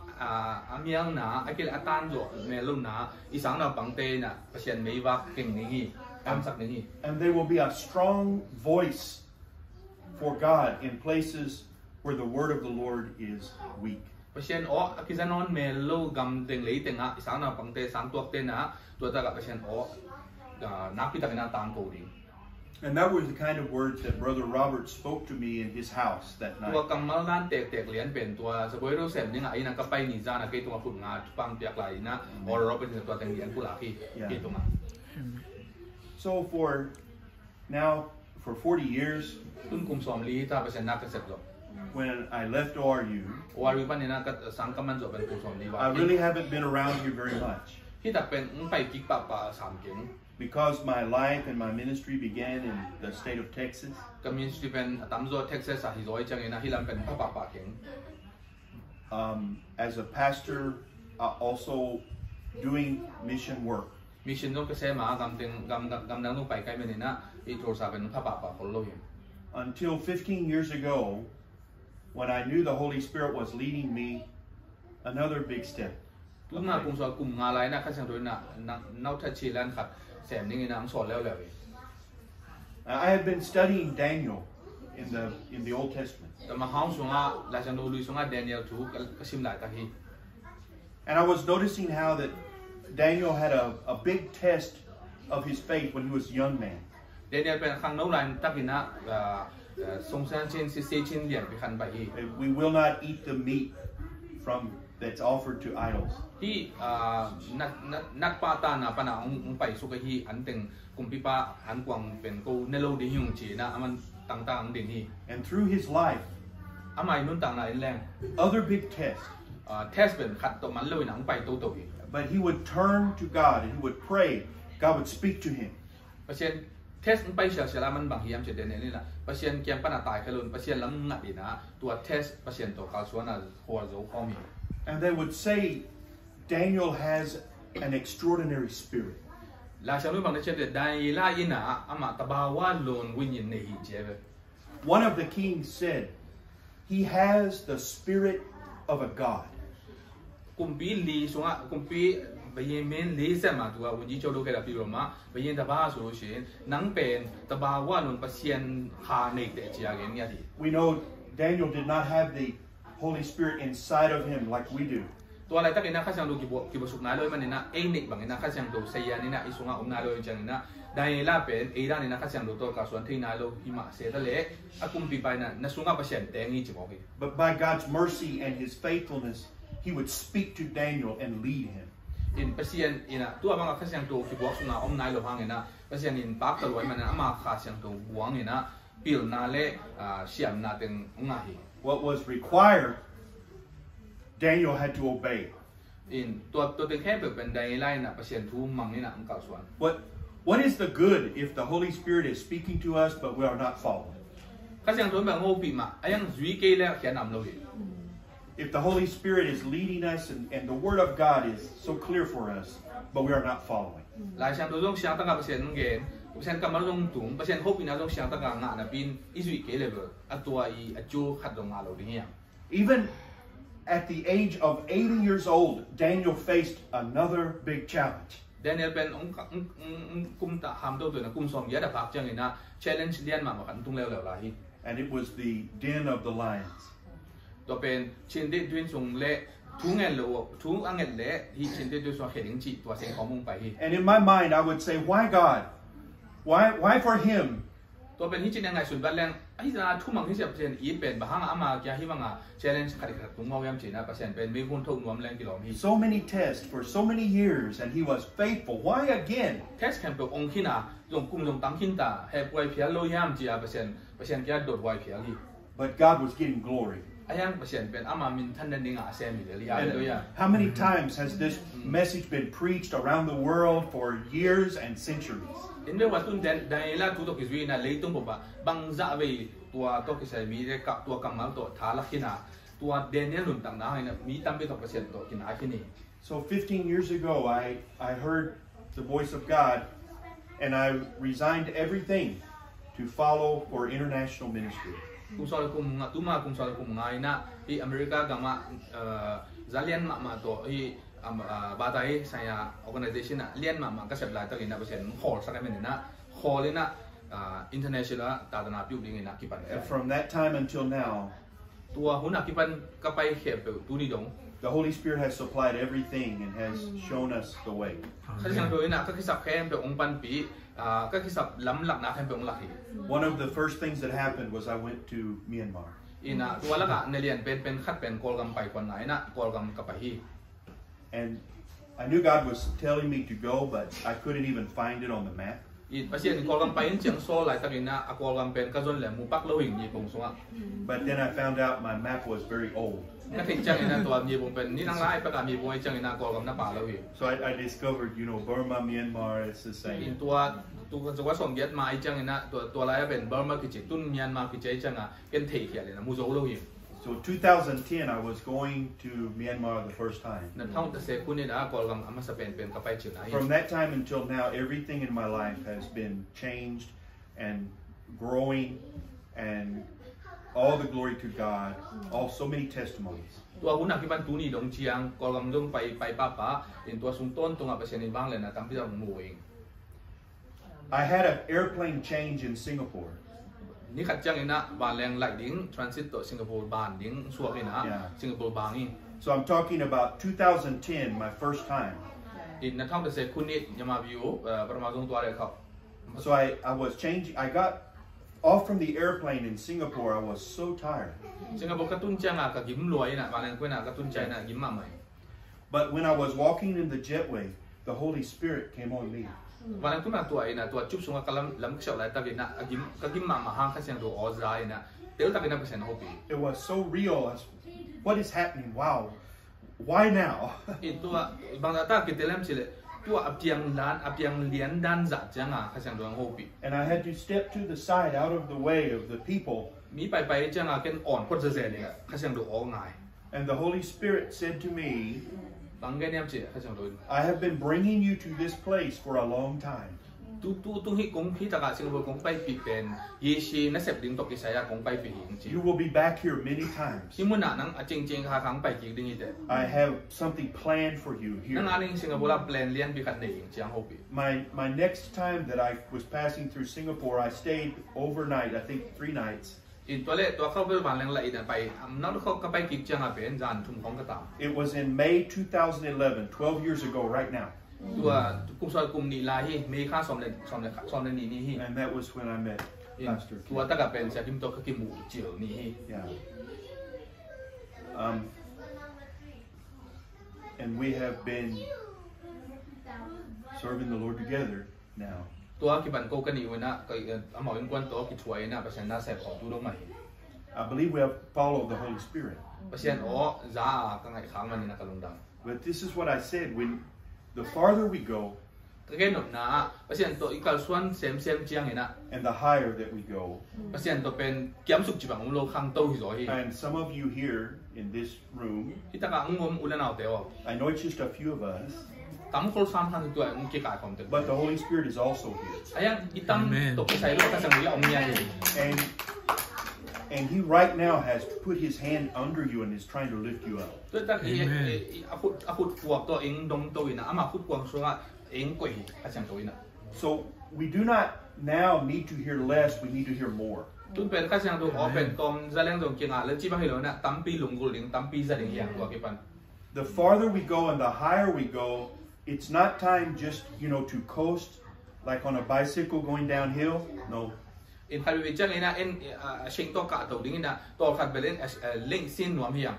amiang na akil atan jo melum na isang na bang te na pasien mei wa king ning hi am sak ning hi. And they will be a strong voice for God in places where the word of the Lord is weak. Pasien o akizanon melo gam deng lei tenga isang na bang te sang tuak te na tua ta ka pasien o nakita kina tang ko ding. And that was the kind of words that Brother Robert spoke to me in his house that night. So for 40 years, when I left ORU, I really haven't been around here very much. Because my life and my ministry began in the state of Texas. As a pastor, also doing mission work. Until 15 years ago, when I knew the Holy Spirit was leading me another big step. I had been studying Daniel in the Old Testament. And I was noticing how that Daniel had a big test of his faith when he was a young man. We will not eat the meat that's offered to idols. And through his life, amai nun tang na in lang other big tests. test ben khat to man loi nang pai to But he would turn to God and he would pray. God would speak to him. pasien test pai sia man bang hiam che den ni la pasien kiam pana tai khalun pasien lam ngat di na tua test pasien to kal suana ho zo khom hi And they would say Daniel has an extraordinary spirit. la sia lu bang che de dai la ina ama tabawa lon win yin nei hi je One of the kings said, he has the spirit of a god. kumpi li sunga kumpi bayin men li sa ma tua win ji lo ke la pi ro ma bayin ta ba so lo shin nang pen tabawa lon pasien kha nei de chia gen ya di We know Daniel did not have the Holy Spirit inside of him like we do. ตัวอะไรตั้งแต่นักข้าศึกดูกี่บสุกน้าเลยมันนี่นะเอ็นนี่บางนักข้าศึกดูเสียนี่นะอิสุงาอุ้มน้าเลยจังนี่นะได้ล่าเป็นเอด้านนี่นักข้าศึกดูตัวกาส่วนที่น้าเลยหิมะเสียทะเลอากุมปีไปนะนักสุงาเปอร์เซ็นต์แต่งี้จีบอกี้ But by God's mercy and his faithfulness, he would speak to Daniel and lead him. อินเปอร์เซ็นต์อินะตัวบางนักข้าศึกดูกี่บสุกน้าอุ้มน้าเลยพังนี่นะเปอร์เซ็นต์อินปากตลอดมันนะอามาข้าศึกดูบวงนี่นะปิลน้าเล่เสียมน้าเต็งงาฮี What was required, Daniel had to obey. in ตัวเต็งแค่เป็นไดไลน์นะเปอร์เซ็นต์ทูมังนี่นะอุ้มกาส่วน What is the good if the Holy Spirit is speaking to us but we are not following? ข้าศึกดูแบบโง่ปีมาไอ้ยังจุยเกย์แล้วเขียนนำเราเลย If the Holy Spirit is leading us and the Word of God is so clear for us, but we are not following. หลายเช่นตัวต้องเสียงตั้งกับเปอร์เซ็นต์นั่งเกณฑ์เปอร์เซ็นต์กำมันต้องตุ่มเปอร์เซ็นต์โฮปีน่าต้องเสียงตั้งกับงานนะปีนอิสุยเกย์เลยเบอร์อัตัวอีจูขัดลงมาเราดิเนี่ย Even at the age of 80 years old, Daniel faced another big challenge. เดนิเอลเป็นกุมตะหามตัวนะกุมสมเยอะแต่พักจังเลยนะ challenge เลียนมาขันตุ้งเร็วๆล่ะฮี And it was the den of the lions. ตัวเป็นชินเดด้วยส่งเละทุ่งเงินโลทุ่งอังเงินเละที่ชินเดด้วยส่งเขลิงจีตัวเสียงของมุงไปฮี And in my mind, I would say, why God? Why for him? ตัวเป็นที่จริงยังไงสุดบ้านแรงไอ้จะทุ่มมังที่เปอร์เซ็นต์อีเป็นบ้างอามาแกที่มังอ่ะ challenge ขัดตุ้งเอาย้ำจีนะเปอร์เซ็นต์เป็นมีคนทุ่งรวมแรงกี่หลอมฮี So many tests for so many years, and he was faithful. Why again? test แข่งเป็นองค์ขี้นาลงกลุ่มลงตั้งขี้ตาแหบไวเพียรโลย่ำจีเปอร์เซ็นต์แกโดดไวเพียรฮี But God was getting glory. ไอ้ยังเปอร์เซ็นต์เป็นอามามินท่านนั่นเองอ่ะเซมิเลยอะไรเลยอ่ะ How many times has this message been preached around the world for years and centuries? อินเดียว่าตุนเดนได้ละตัวกิจวินะเลยตุ้งบอกว่าบางจะไปตัวกิจสายมีได้กับตัวกำมังตัวท้าลักขินาตัวเดนเนี่ยหลุนต่างๆเนี่ยมีตั้งเป็นตัวเปอร์เซ็นต์ตัวกินอาขินี So 15 years ago, I heard the voice of God, and I resigned everything to follow for international ministry. กุมสอนกุมตุ้มากุมสอนกุมไงนะที่อเมริกากำมาจะเลียนมาตัวที่บาตายสาย organization น่ะเลียนมาก็เสร็จแล้วตั้งแต่เปอร์เซ็นต์ขอสักนิดนึงนะขอเลยนะ international ตาตนาพิวดิ้งนะกี่ปัน And from that time until now, ตัวหุ่นกี่ปันก็ไปเขียนไปตัวนี้ดง the Holy Spirit has supplied everything and has shown us the way. ข้าศึกโดยนะก็คิดสับแค่เป็นองค์ปันปีก็คิดสับล้ำหลักนะแค่เป็นองค์หลัก One of the first things that happened was I went to Myanmar. อินะตัวละก็ในเรียนเป็นคัดเป็นกอลกัมไปคนไหนนะกอลกัมกับไปฮี And I knew God was telling me to go, but I couldn't even find it on the map. อีประเทศกอลกัมไปนี่เจียงโซ่หลายตั้งนะกอลกัมเป็นกระจนแหลมมูปักโลหิงยี่ปงสงะ But then I found out my map was very old. ก็ถึงจังนะตัวยี่ปงเป็นนี่นั่งไล่ประกาศยี่ปงจังนะกอลกัมน้าป่าโลหิง So I discovered, Burma, Myanmar, it's the อิน same. ตัวจังหวัดสมเด็จมาไอจังนะตัวอะไรเป็นเบอร์มาคือจิตุนเมียนมาคือใจจังอ่ะเป็นเทียเลยนะมูโจโลหิง So 2010, I was going to Myanmar the first time. นั่นท่องแต่เสกุนี่นะกอลกัมอามาสเปนเป็นกับไปเฉียงไหน From that time until now, everything in my life has been changed and growing, and all the glory to God, so many testimonies. ตัวหุ่นนักที่บ้านตูนี่ดงเชียงกอลกัมดงไปป้าอินตัวสูงต้นตรงอ่ะเปอร์เซ็นต์ในบ้างเลยนะตามที่เราหมู่เอง I had an airplane change in Singapore. นี่ขัดจังเลยนะบานแรงไหลดิ้งทรานสิตตัวสิงคโปร์บานดิ้งสวบเลยนะสิงคโปร์บางนี่ So I'm talking about 2010, my first time. อินนักท่องเที่ยวคุณนี่ยามาวิวประมาณตรงตัวเลยครับ So I was changing. I got off from the airplane in Singapore. I was so tired. สิงคโปร์กระตุ้นจังอ่ะกับยิ้มรวยนะบานแรงกว่าน่ะกระตุ้นใจนะยิ้มมาใหม่ But when I was walking in the jetway, the Holy Spirit came on me. บานแรงตัวน่ะตัวไอ้น่ะตัวจุ๊บสงกับล้ำเฉาไหลตะกินนะยิ้มมาห้างข้าเสียงตัวออซายนะ Tel tak ina pasien hobi. It was so real. What is happening? Wow. Why now? Itu bang data kita lem sile. Tu apiang lian dan zat jangan kasang doang hobi. And I had to step to the side out of the way of the people. Mi pai jangan ken on kot zeze ni kasang do all ngai. And the Holy Spirit said to me, Bang gen yam cie kasang do. I have been bringing you to this place for a long time. Tu hi kong hi taka Singapore kong pai pi pen yeshi na sep ding tok isaya kong pai pi hing You will be back here many times. Himun na nang acing ka kang pai ki ding ite. I have something planned for you here. Nang aning Singapore plan lian bi kat nei chiang hobi. My next time that I was passing through Singapore, I stayed overnight, I think 3 nights. In toilet to kau ban lang lai dan pai am na kau ka pai ki chiang a pen jan thum kong ka tam. It was in May 2011, 12 years ago right now. Kum soal kum ni lahi me kha som le ni ni hi. And that was when I met Pastor Kim. Tua ta ka pen sia kim to ka kim mu chiu ni hi. Yeah. And we have been serving the Lord together now. Tua ki ban ko ka ni wena ka amao in kwan to ki chuai na pasien na sai ko tu do mai. I believe we have followed the Holy Spirit. Pasien o za ka ngai khang man ni na ka lungdam. But this is what I said, when the farther we go, Kaya na pasien to ikal suan sem chiang ina. and the higher that we go, Pasien to pen kiam suk chi bang lo khang to hi zo hi. and some of you here in this room, Kita ka ngom ulan au teo. I know it's just a few of us, Tam kol sam han tu ang ki ka kom te. but the Holy Spirit is also here. Ayang itam to ki sai lo ka sang ya om nya hi. And He right now has put His hand under you and is trying to lift you up. Tu tak akut kuak to ing dong to ina ama akut kuang sunga ing ko hi ka sang to ina. So we do not now need to hear less, we need to hear more. Tu pen ka sang to open tom zaleng dong kiangah le chi ba hi lo na tampi lungul ling tampi za ding yang to ki pan. The farther we go and the higher we go, it's not time just, to coast like on a bicycle going downhill. No. In khai vi chang ina en shing to ka to ding ina to khat belen link sin nuam hiang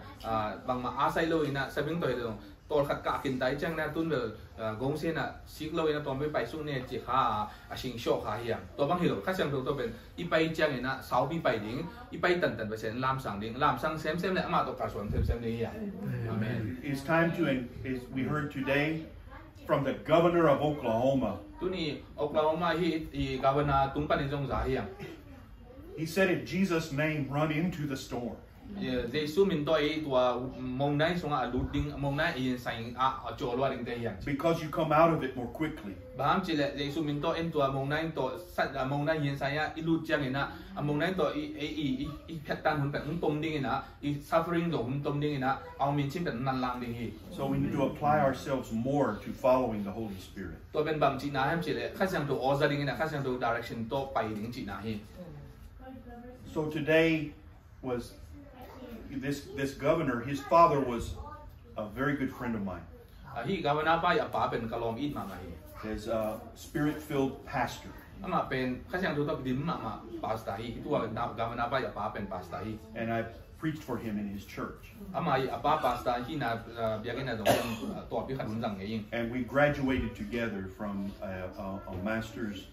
bang ma asai lo ina sabing to dong to khat ka kin tai chang na tun bel gong sin na sik lo ina to me pai su ne chi kha shing sho kha hiang to bang hi lo kha chang to ben I pai chang ina sau bi pai ding I pai tan ba sen lam sang ding lam sang sem le ama to ka suan sem ni hiang. Amen. It's time to, as we heard today from the governor of Oklahoma. Tu ni Oklahoma hi governor tung pan jong za hiang. He said, in Jesus' name, run into the storm. Jesu min to I tua mong nai sunga lu ding mong nai I sai a jo lo ding te hiang. Because you come out of it more quickly. Baham chile Jesu min to en tua mong nai to sat mong nai yin sai I lu chang ina mong nai to I phat tan hun pen tom ding ina I suffering do hun tom ding ina au min chim pen nan lang ding hi. So we need to apply ourselves more to following the Holy Spirit. To ben bam chi na ham chile kha sang to oza ding ina kha sang to direction to pai ding chi na hi. So today was this governor, his father was a very good friend of mine. Hi governor pa ya pa pen kalom it ma hi. He's a spirit-filled pastor. Ama pen kha sang to dim ma pastor hi tu governor pa ya pa pen pastor hi. And I preached for him in his church. Ama apa pastor hi na biagin na dong to pi khan jang nge. And we graduated together from a master's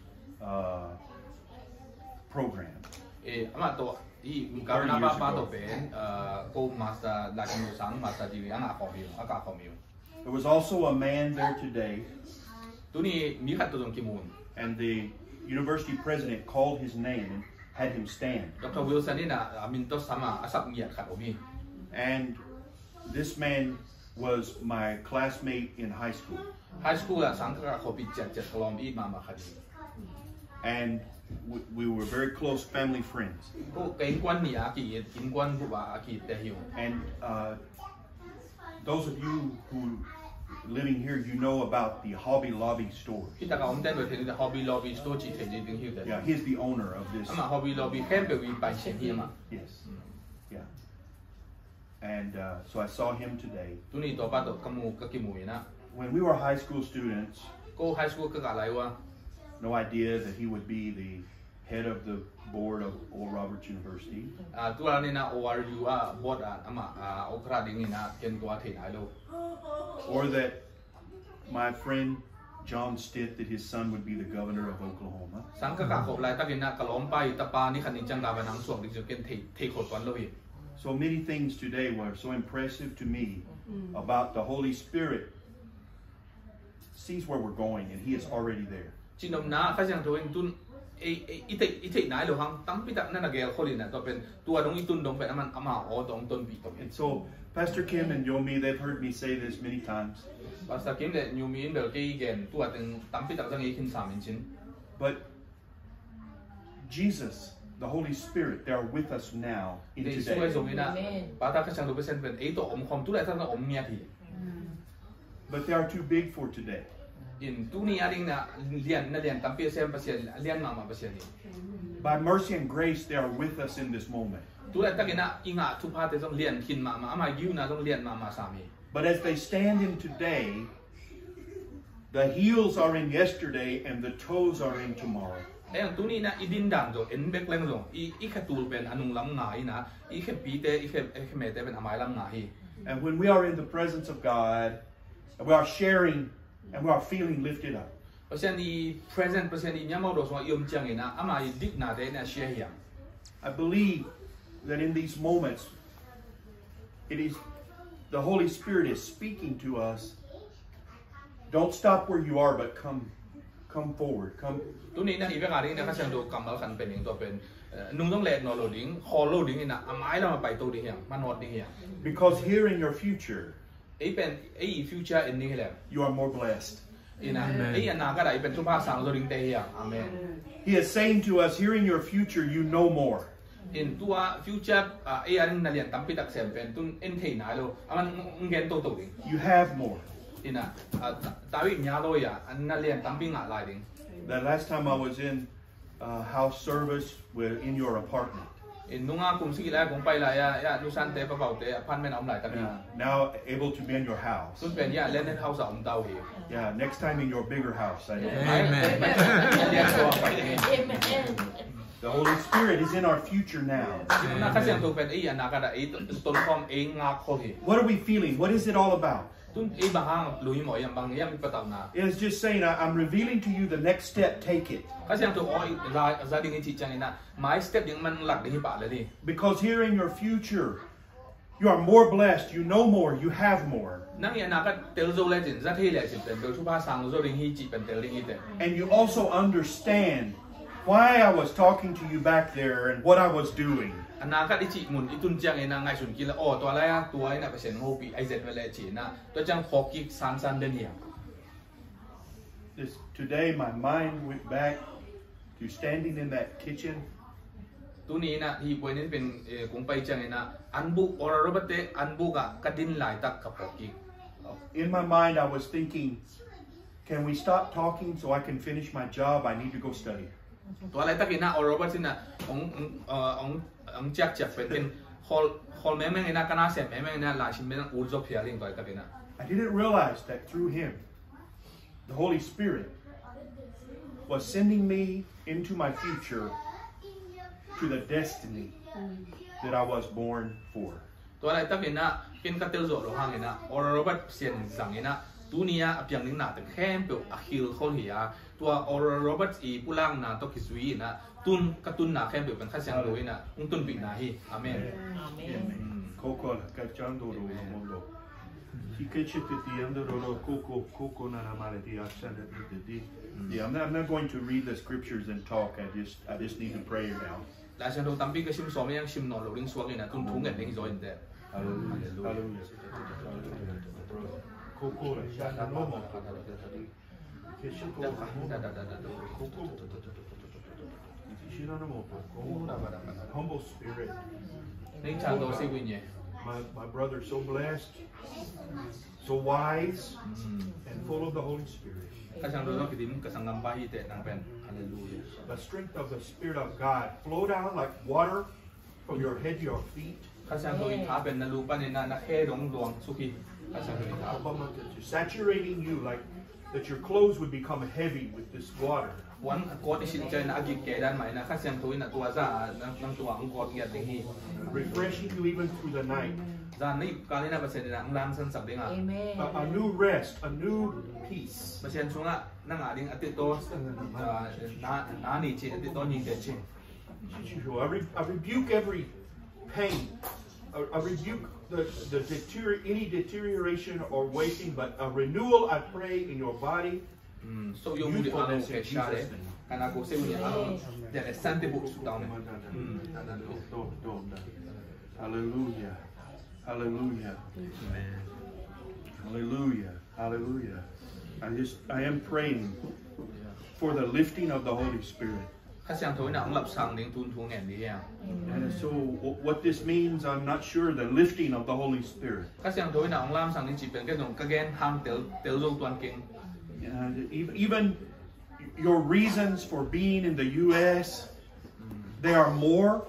program. Ama to I governor pa to pen ko master la kin sang master di ang aka ko mi. There was also a man there today, Tu ni mi khat to dong kimun. and the university president called his name and had him stand. Dr. Wilson ni na min to sama asap ngiat khat omi. And this man was my classmate in high school. High school la sang ka ko pi chat kalom I ma khadi. And we were very close family friends. Ko kain kwan ni a ki kin kwan bu ba ki te hiu. And those of you who living here, you know about the Hobby Lobby store. Kita ka om ten we the Hobby Lobby store chi te ding hiu de. Yeah, he's the owner of this. Ama Hobby Lobby camp we pai chen hi ma. Yes. Yeah. And so I saw him today. Tu ni to pa to kamu ka kimu ina. When we were high school students, Ko high school ka lai wa. no idea that he would be the head of the board of ORU University. Tu la ni na ORU board ama okra ding ina ken to athin ai lo. Or that my friend John Stitt that his son would be the governor of Oklahoma. Sang ka ka ko lai ta gina kalom pai ta pa ni khanin chang la banang suak di ken thei khot wan lo hi. So many things today were so impressive to me about the Holy Spirit. Sees where we're going, and He is already there. Chinom na ka jang doing tun ite nai lo hang tam pi tak na gel kholin na to pen tua dong itun dong pen aman ama o dong ton bi to. And so Pastor Kim and Yomi, they've heard me say this many times. Pastor Kim le new min bel ke gen tua teng tam pi tak jang ikin sam in chin. But Jesus, the Holy Spirit, they are with us now in today. But they are too big for today. By mercy and grace, they are with us in this moment. But as they stand in today, the heels are in yesterday and the toes are in tomorrow. And when we are in the presence of God, and we are sharing and we are feeling lifted up, I believe that in these moments, it is the Holy Spirit is speaking to us. Don't stop where you are, but come forward. Come. Because here in your future, you are more blessed. Amen. He is saying to us, here in your future, you know more. In tua future, you have more. The last time I was in house service in your apartment. Now able to be in your house. Yeah, next time in your bigger house. Amen. The Holy Spirit is in our future now. What are we feeling? What is it all about? It's just saying, I'm revealing to you the next step, take it. Because here in your future, you are more blessed, you know more, you have more. And you also understand why I was talking to you back there and what I was doing. Today my mind went back to standing in that kitchen. In my mind I was thinking, can we stop talking so I can finish my job? I need to go study. I didn't realize that through him, the Holy Spirit was sending me into my future to the destiny that I was born for. Yeah, I'm not going to read the scriptures and talk. I just need to pray now. Humble spirit. My brother, so blessed, so wise, and full of the Holy Spirit. The strength of the Spirit of God flow down like water from your head to your feet. Saturating you like that your clothes would become heavy with this water. Refreshing you even through the night. Amen. A new rest, a new peace. I rebuke every pain. I rebuke any deterioration or wasting, but a renewal, I pray, in your body. Youthfulness in Jesus' name. Hallelujah. Hallelujah. Hallelujah. Hallelujah. I am praying for the lifting of the Holy Spirit. And so what this means, I'm not sure, the lifting of the Holy Spirit. Even your reasons for being in the U.S., they are more,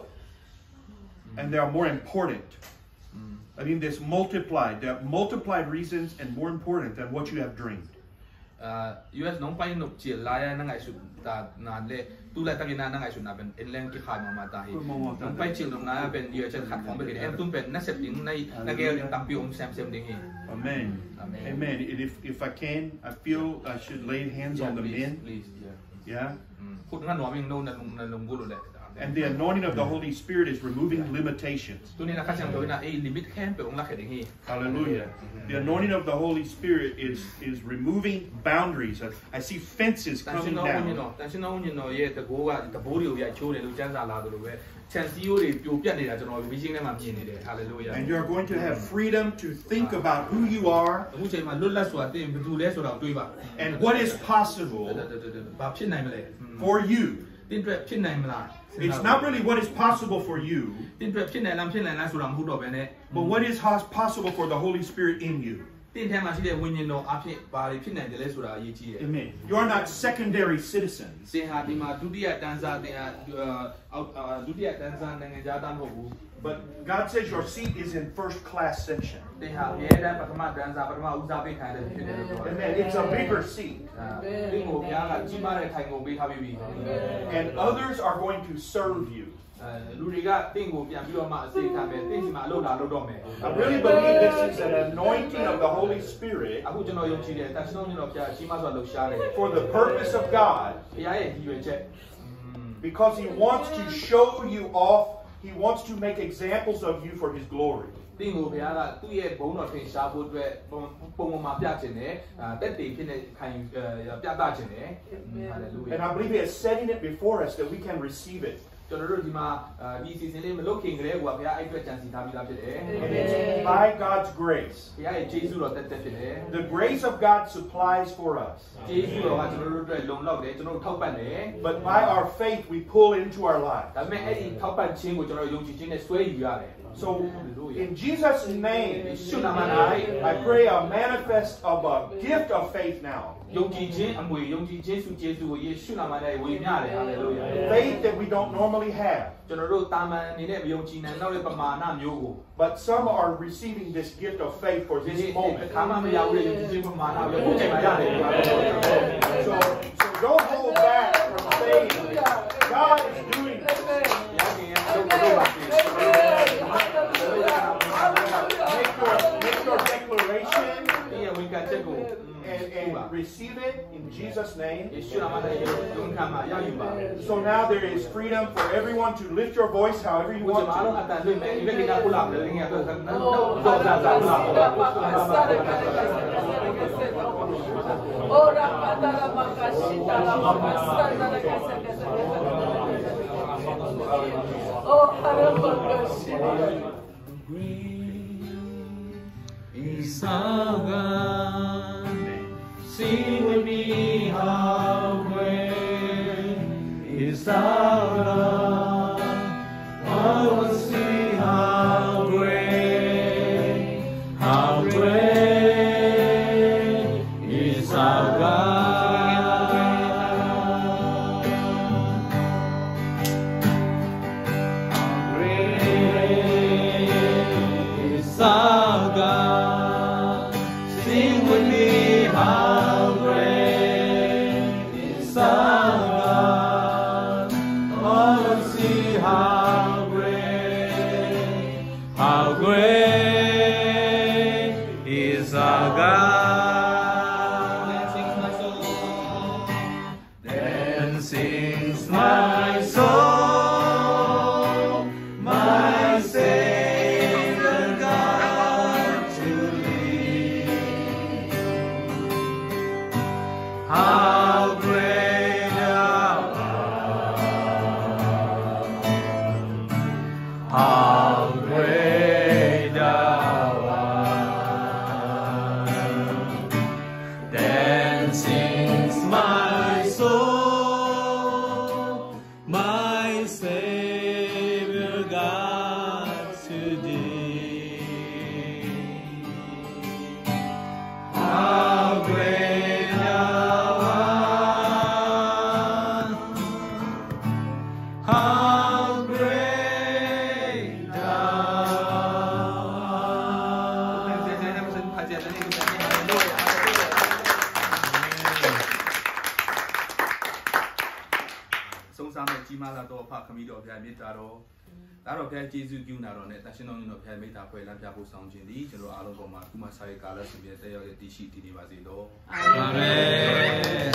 and they are more important. I mean, there's multiplied. There are multiplied reasons and more important than what you have dreamed. US nong pai nuk chia lai na ngai su ta na le tu lai ta gina na ngai su na ben in leng ki khai ma ma ta hi nong pai chil nong na ben dia chen khat khong be em tum ben na sep ding nai na gel tam pi sem ding hi. Amen. Amen. If I can, I feel I should lay hands on the men. Please, yeah. Put ngan no ming no na lung gu le. And the anointing of the Holy Spirit is removing limitations. Hallelujah. The anointing of the Holy Spirit is removing boundaries. I see fences coming down. And you are going to have freedom to think about who you are and what is possible for you. It's not really what is possible for you, but what is possible for the Holy Spirit in you. Amen. You are not secondary citizens. But God says your seat is in first class section. Amen. It's a bigger seat. And others are going to serve you. I really believe this is an anointing of the Holy Spirit for the purpose of God, because He wants to show you off. He wants to make examples of you for His glory. And I believe He is setting it before us that we can receive it. And it's by God's grace. The grace of God supplies for us. But by our faith we pull into our lives. So, in Jesus' name, I pray a manifest of a gift of faith now. Faith that we don't normally have. But some are receiving this gift of faith for this moment. So don't hold back from saying, God is doing this. Make your declaration and receive it in Jesus' name. So now there is freedom for everyone to lift your voice however you want to. Is our God. Sing with me how great is our God. I will sing how great is our God. How great is our God. Sing with me how great great is our God. Then sings my soul, my Savior God to thee. How great thou art! How great thou art! Then sings my soul, my Savior God to thee. How great thou art! How great thou Song Sam Jimala do Pa Kamido Mitaro. Taro Pia Jesu Gunaro, National Pia Meta Puelan Piapo Sound Jindi, General Alogoma, Kumasai Kala, Sibia, Dishi, Divasido. Amen.